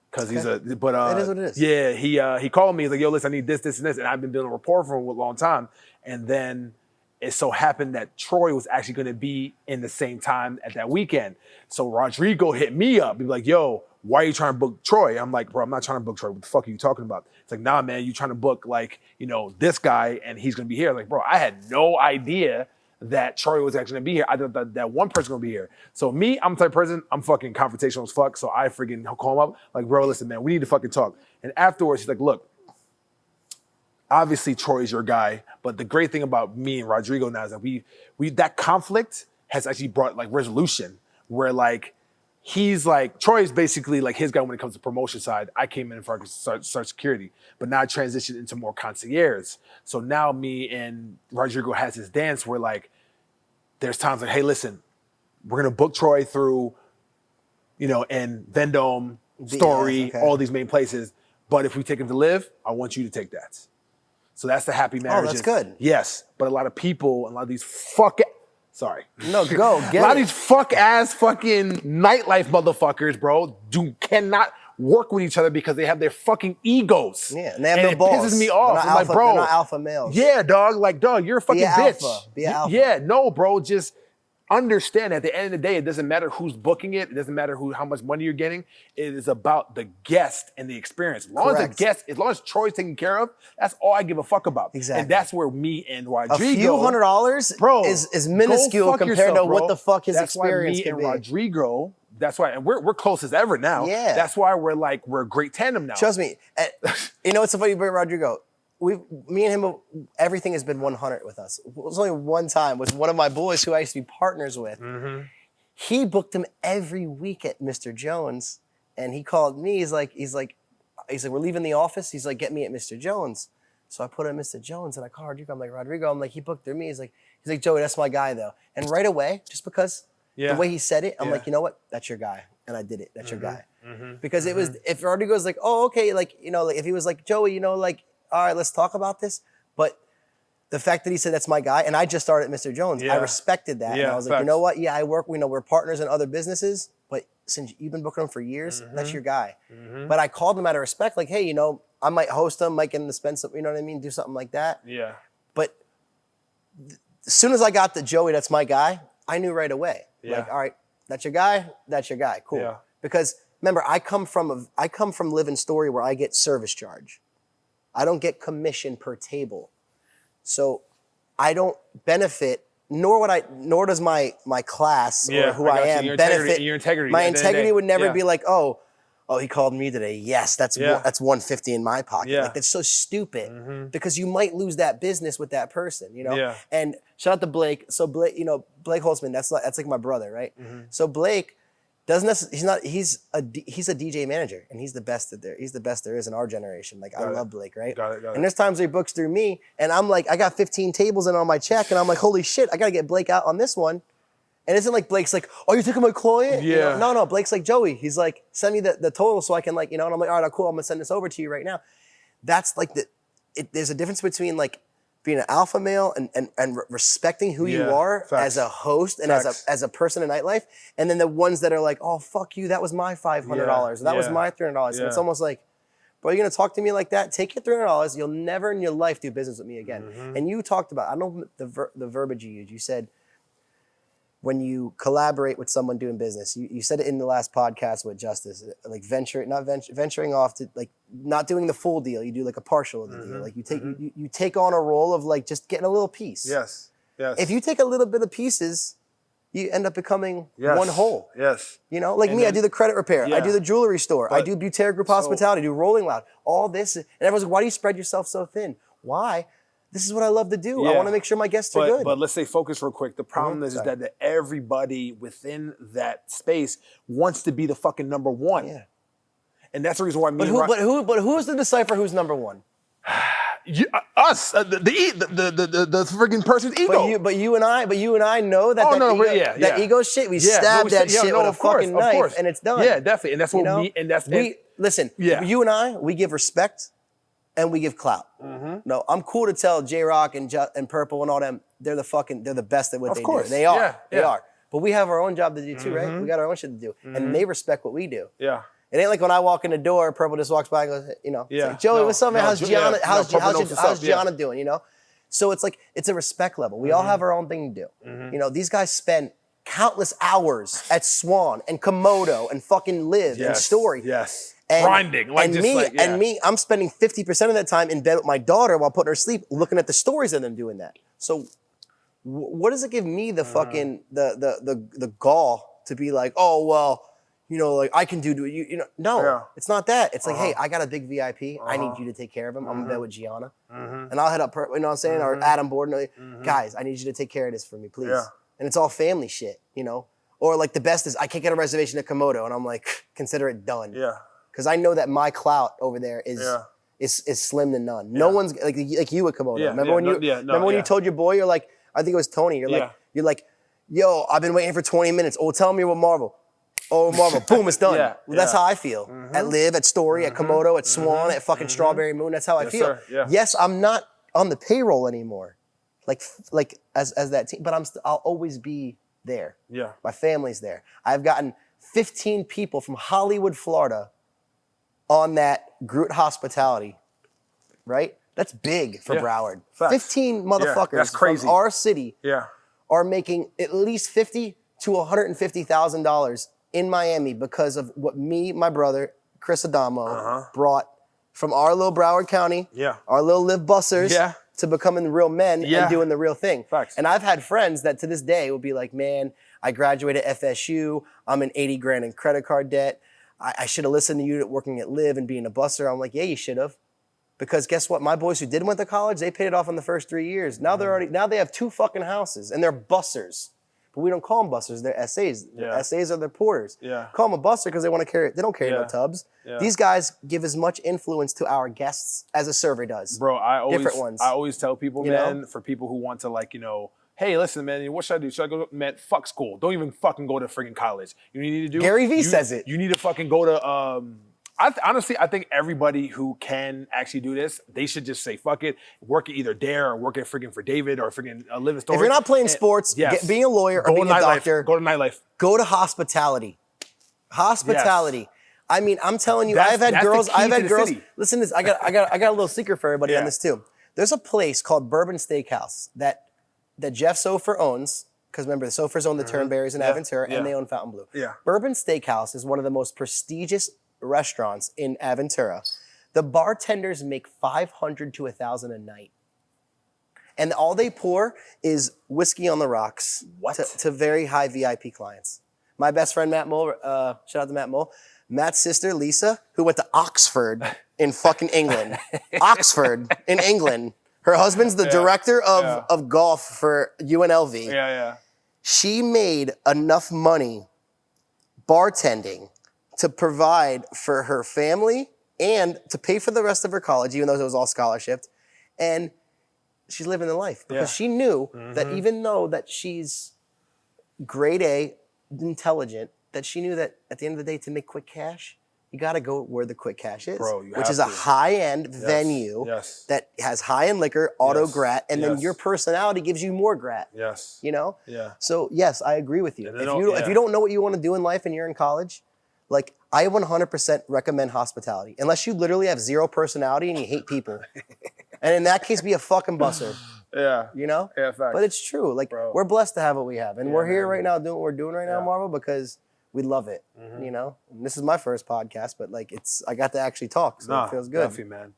because he's it is what it is. Yeah, he called me. He's like, yo, listen, I need this, and this. And I've been building a rapport for him a long time. And then it so happened that Troy was actually gonna be in the same time at that weekend. So Rodrigo hit me up. He'd be like, yo, why are you trying to book Troy? I'm like, bro, I'm not trying to book Troy. What the fuck are you talking about? It's like, nah, man, you trying to book like, this guy and he's gonna be here. Like, bro, I had no idea that Troy was actually gonna be here. I thought that one person gonna be here. So me, I'm the type of person, I'm fucking confrontational as fuck. So I freaking call him up, like, bro, listen, man, we need to fucking talk. And afterwards, he's like, look, obviously Troy's your guy, but the great thing about me and Rodrigo now is that we that conflict has actually brought like resolution where like he's like, Troy's basically like his guy when it comes to promotion side. I came in for start security, but now I transitioned into more concierge. So now me and Rodrigo has this dance where like, there's times like, hey, listen, we're gonna book Troy through, and Vendome, Story, all these main places. But if we take him to LIV, I want you to take that. So that's the happy marriage. Oh, that's good. Yes, but a lot of people, a lot of these sorry. No, go, get it. A lot of these fucking nightlife motherfuckers, bro, cannot work with each other because they have their fucking egos. Yeah, and they have no balls. It pisses me off. They're not, alpha, like, bro, they're not alpha males. Yeah, dog. Like, dog, you're a fucking bitch. Alpha. Be an alpha. Yeah, no, bro. Just understand at the end of the day, it doesn't matter who's booking it. It doesn't matter how much money you're getting. It is about the guest and the experience. As long as Troy's taken care of, that's all I give a fuck about. Exactly. And that's where me and Rodrigo, a few $100, bro, is minuscule compared to what the fuck his experience could be. That's why me and Rodrigo. That's why, and we're close as ever now. Yeah. That's why we're a great tandem now. Trust me. What's so funny about Rodrigo? Me and him, everything has been 100 with us. It was only one time with one of my boys who I used to be partners with. Mm-hmm. He booked him every week at Mr. Jones, and he called me. He's like, we're leaving the office. He's like, get me at Mr. Jones. So I put him at Mr. Jones, and I call Rodrigo. I'm like, Rodrigo. I'm like, he booked through me. He's like, Joey, that's my guy though. And right away, just because the way he said it, I'm like, you know what? That's your guy. And I did it. That's your guy. Mm-hmm. Because it was, if Rodrigo's like, oh, okay, like, like if he was like, Joey, like, all right, let's talk about this. But the fact that he said that's my guy, and I just started at Mr. Jones, I respected that. And I was like, you know what? Yeah, I work, we're partners in other businesses, but since you've been booking him for years, that's your guy. Mm-hmm. But I called him out of respect, like, hey, I might host him, might get him to spend some, you know what I mean? Do something like that. Yeah. But as soon as I got the Joey, that's my guy, I knew right away. Yeah. Like, all right, that's your guy, cool. Yeah. Because remember, I come from LIV and Story where I get service charge. I don't get commission per table. So I don't benefit, nor does my class or who I am benefit. Your integrity. My integrity would never be like, oh, he called me today. Yes, that's $150 in my pocket. Yeah. Like, that's so stupid because you might lose that business with that person, Yeah. And shout out to Blake. So Blake, Blake Holtzman, that's like my brother, right? Mm-hmm. So Blake he's a DJ manager, and he's the best there is in our generation. Like, I love Blake, right? Got it. And there's times he books through me, and I'm like, I got 15 tables in on my check, and I'm like, holy shit, I gotta get Blake out on this one. And isn't like Blake's like, oh, you're taking my client? Yeah. No, Blake's like, Joey. He's like, send me the total so I can and I'm like, all right, cool, I'm gonna send this over to you right now. That's like there's a difference between like being an alpha male and respecting who you are as a host and as a person in nightlife, and then the ones that are like, oh, fuck you, that was my $500, that was my $300. And it's almost like, bro, you're gonna talk to me like that? Take your $300. You'll never in your life do business with me again. Mm-hmm. And you talked about, I know the verbiage you used. You said, when you collaborate with someone doing business, you said it in the last podcast with Justice, like venturing off to like not doing the full deal. You do like a partial of the deal. Like you take on a role of like just getting a little piece. Yes. If you take a little bit of pieces, you end up becoming one whole. Yes. Like me, I do the credit repair. I do the jewelry store. But I do Buterra Group Hospitality, do Rolling Loud, all this. And everyone's like, why do you spread yourself so thin? Why? This is what I love to do. I want to make sure my guests are good. But let's say focus real quick. The problem is that everybody within that space wants to be the fucking number one. Yeah. And that's the reason why me but who's to decipher who's number one? Us, the freaking person's ego. But you and I know that that ego shit. We stab that shit with a fucking knife, and it's done. Yeah, definitely. And that's what listen, Yeah. you and I, we give respect and we give clout. No, I'm cool to tell J-Rock and Purple and all them, they're the best at what they do. They are. Yeah, They yeah. are. But we have our own job to do too, right? We got our own shit to do. And they respect what we do. Yeah. It ain't like when I walk in the door, Purple just walks by and goes, you know, Yeah. it's like, Joey, No, what's up, man? no, How's Gianna? yeah. How's No, Purple knows how's what's up, Gianna doing? You know, so it's like it's a respect level. We all have our own thing to do. You know, these guys spend countless hours at Swan and Komodo and fucking Live and Story. Yes. And, Grinding. Like and just me, like, yeah. and me, I'm spending 50% of that time in bed with my daughter while putting her to sleep, looking at the stories of them doing that. So, what does it give me the fucking the gall to be like, oh well, you know, like I can do you know? No, it's not that. It's like, hey, I got a big VIP. I need you to take care of him. I'm in bed with Gianna, and I'll head up. You know what I'm saying? Or Adam Borden. Guys, I need you to take care of this for me, please. Yeah. And it's all family shit, you know. Or like the best is I can't get a reservation at Komodo, and I'm like, consider it done. Yeah. Because I know that my clout over there is slim to none. No one's like you at Komodo. Remember when you told your boy, you're like, I think it was Tony. You're like, yo, I've been waiting for 20 minutes. Oh, tell me what Marvel. Oh, Marvel. Boom, it's done. Well, that's how I feel. At Live, at Story, at Komodo, at Swan, at fucking Strawberry Moon. That's how I feel. Yes, I'm not on the payroll anymore, like as that team, but I'll always be there. Yeah. My family's there. I've gotten 15 people from Hollywood, Florida, on that Groot hospitality, right? That's big for Broward. Facts. 15 motherfuckers from our city are making at least $50,000 to $150,000 in Miami because of what me, my brother, Chris Adamo, brought from our little Broward County, our little Live bussers, to becoming real men and doing the real thing. Facts. And I've had friends that to this day will be like, man, I graduated FSU, I'm in 80 grand in credit card debt. I should have listened to you working at Live and being a busser. I'm like, yeah, you should have. Because guess what? My boys who did went to college, they paid it off in the first 3 years. Now they have 2 fucking houses and they're bussers. But we don't call them bussers, they're SAs. SAs are their porters. Call them a busser because they want to carry it. They don't carry no tubs. These guys give as much influence to our guests as a server does. Bro, I always tell people, You man, know? for people who want to like, you know, hey, listen, man, what should I do? Should I go, man, fuck school. Don't even fucking go to freaking college. You need to do? Gary Vee says it. You need to fucking go to, honestly, I think everybody who can actually do this, they should just say, fuck it, work at either DAER or work at freaking for David or freaking LIV and Story. If you're not playing sports, being a lawyer or being a doctor, go to Nightlife. Go to hospitality. Hospitality. Yes. I mean, I'm telling you, I've had girls. Listen to this. I got a little secret for everybody on this too. There's a place called Bourbon Steakhouse that Jeff Sofer owns. Because remember, the Sofers own the Turnberries in Aventura, and they own Fontainebleau. Bourbon Steakhouse is one of the most prestigious restaurants in Aventura. The bartenders make $500 to $1,000 a night. And all they pour is whiskey on the rocks to very high VIP clients. My best friend, Matt Mole, shout out to Matt Mole. Matt's sister, Lisa, who went to Oxford in fucking England. Oxford in England. Her husband's the director of golf for UNLV. She made enough money bartending to provide for her family and to pay for the rest of her college, even though it was all scholarship. And she's living the life because she knew that even though that she's grade A, intelligent, that she knew that at the end of the day, to make quick cash, you got to go where the quick cash is, which is a high-end venue that has high-end liquor, auto grat, and then your personality gives you more grat. You know? So yes, I agree with you. If you don't know what you want to do in life and you're in college, like I 100% recommend hospitality, unless you literally have zero personality and you hate people. And in that case, be a fucking busser. You know? Facts. But it's true. Like we're blessed to have what we have, and we're here right now doing what we're doing right now, Marvel, because we love it, you know? And this is my first podcast, but like I got to actually talk, so it feels good. Definitely, man.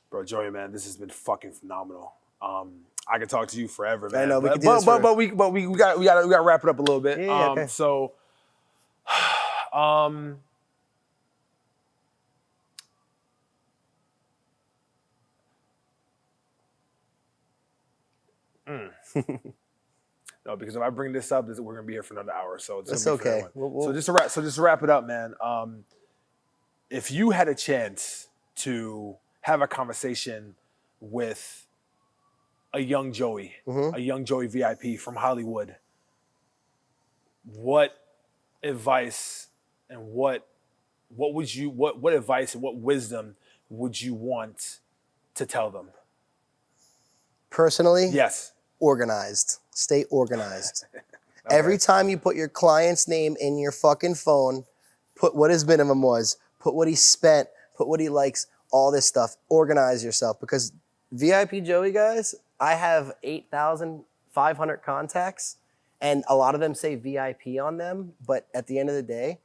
Bro, Joey, man, this has been fucking phenomenal. I could talk to you forever, man. I know, we could do this but we gotta wrap it up a little bit. Okay. So, no, because if I bring this up, we're gonna be here for another hour. So it's okay. So just to wrap it up, man. If you had a chance to have a conversation with a young Joey, a young Joey VIP from Hollywood, what advice and what what would you what advice and what wisdom would you want to tell them? Personally, Yes. organized. Stay organized. Okay. Every time you put your client's name in your fucking phone, put what his minimum was, put what he spent, put what he likes, all this stuff. Organize yourself, because VIP Joey, guys, I have 8,500 contacts, and a lot of them say VIP on them, but at the end of the day,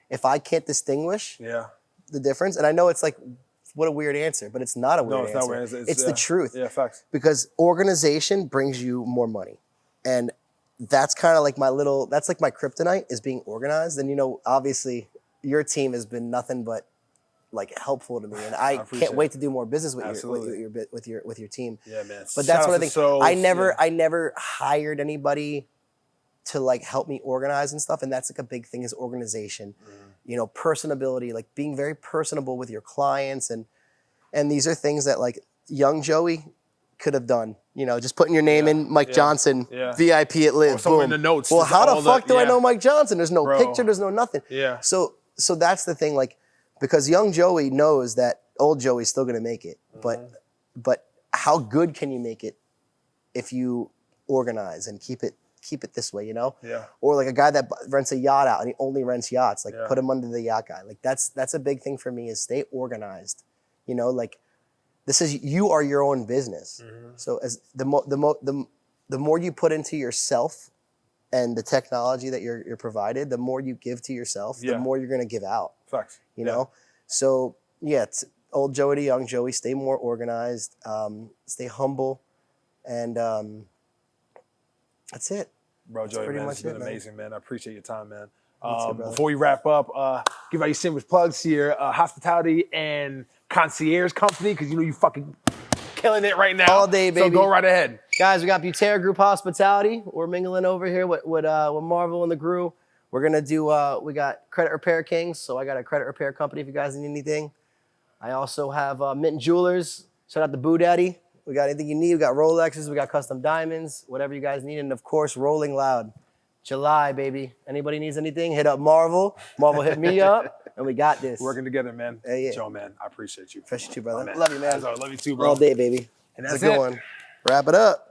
if I can't distinguish the difference, and I know it's like, what a weird answer, but it's not a weird answer. Not weird. It's the truth. Yeah, facts. Because organization brings you more money. And that's kind of like that's like my kryptonite, is being organized. And, you know, obviously your team has been nothing but like helpful to me. And I can't wait to do more business with your team. Yeah, man. But that's what I think. I never hired anybody to like help me organize and stuff. And that's like a big thing, is organization. You know, personability, like being very personable with your clients. And these are things that like young Joey could have done. You know, just putting your name in, Mike Johnson, VIP at LIV. Or in the notes. Well, how the fuck do I know Mike Johnson? There's no picture, there's no nothing. Yeah. So that's the thing, like, because young Joey knows that old Joey's still gonna make it. But how good can you make it if you organize and keep it this way, you know? Yeah. Or like a guy that rents a yacht out and he only rents yachts, like put him under the yacht guy. Like that's a big thing for me, is stay organized. You know, like you are your own business. So as the more you put into yourself and the technology that you're provided, the more you give to yourself, the more you're gonna give out. Facts. You know? So it's old Joey to young Joey, stay more organized, stay humble, and that's it. Bro, Joey, man, it's been amazing, man. I appreciate your time, man. Too, before we wrap up, give out your shameless plugs here. Hospitality and concierge company, because you know you fucking killing it right now. All day, baby. So go right ahead. Guys, we got Butera Group Hospitality. We're mingling over here with Marvel and the crew. We're going to do, we got Credit Repair Kings, so I got a credit repair company if you guys need anything. I also have Mint Jewelers. Shout out to Boo Daddy. We got anything you need. We got Rolexes. We got custom diamonds, whatever you guys need. And, of course, Rolling Loud. July, baby. Anybody needs anything, hit up Marvel. Marvel hit me up, and we got this. Working together, man. Yeah. Joe, man, I appreciate you. Appreciate you, brother. Oh, Love you, man. Love you too, bro. All day, baby. And that's a good one. Wrap it up.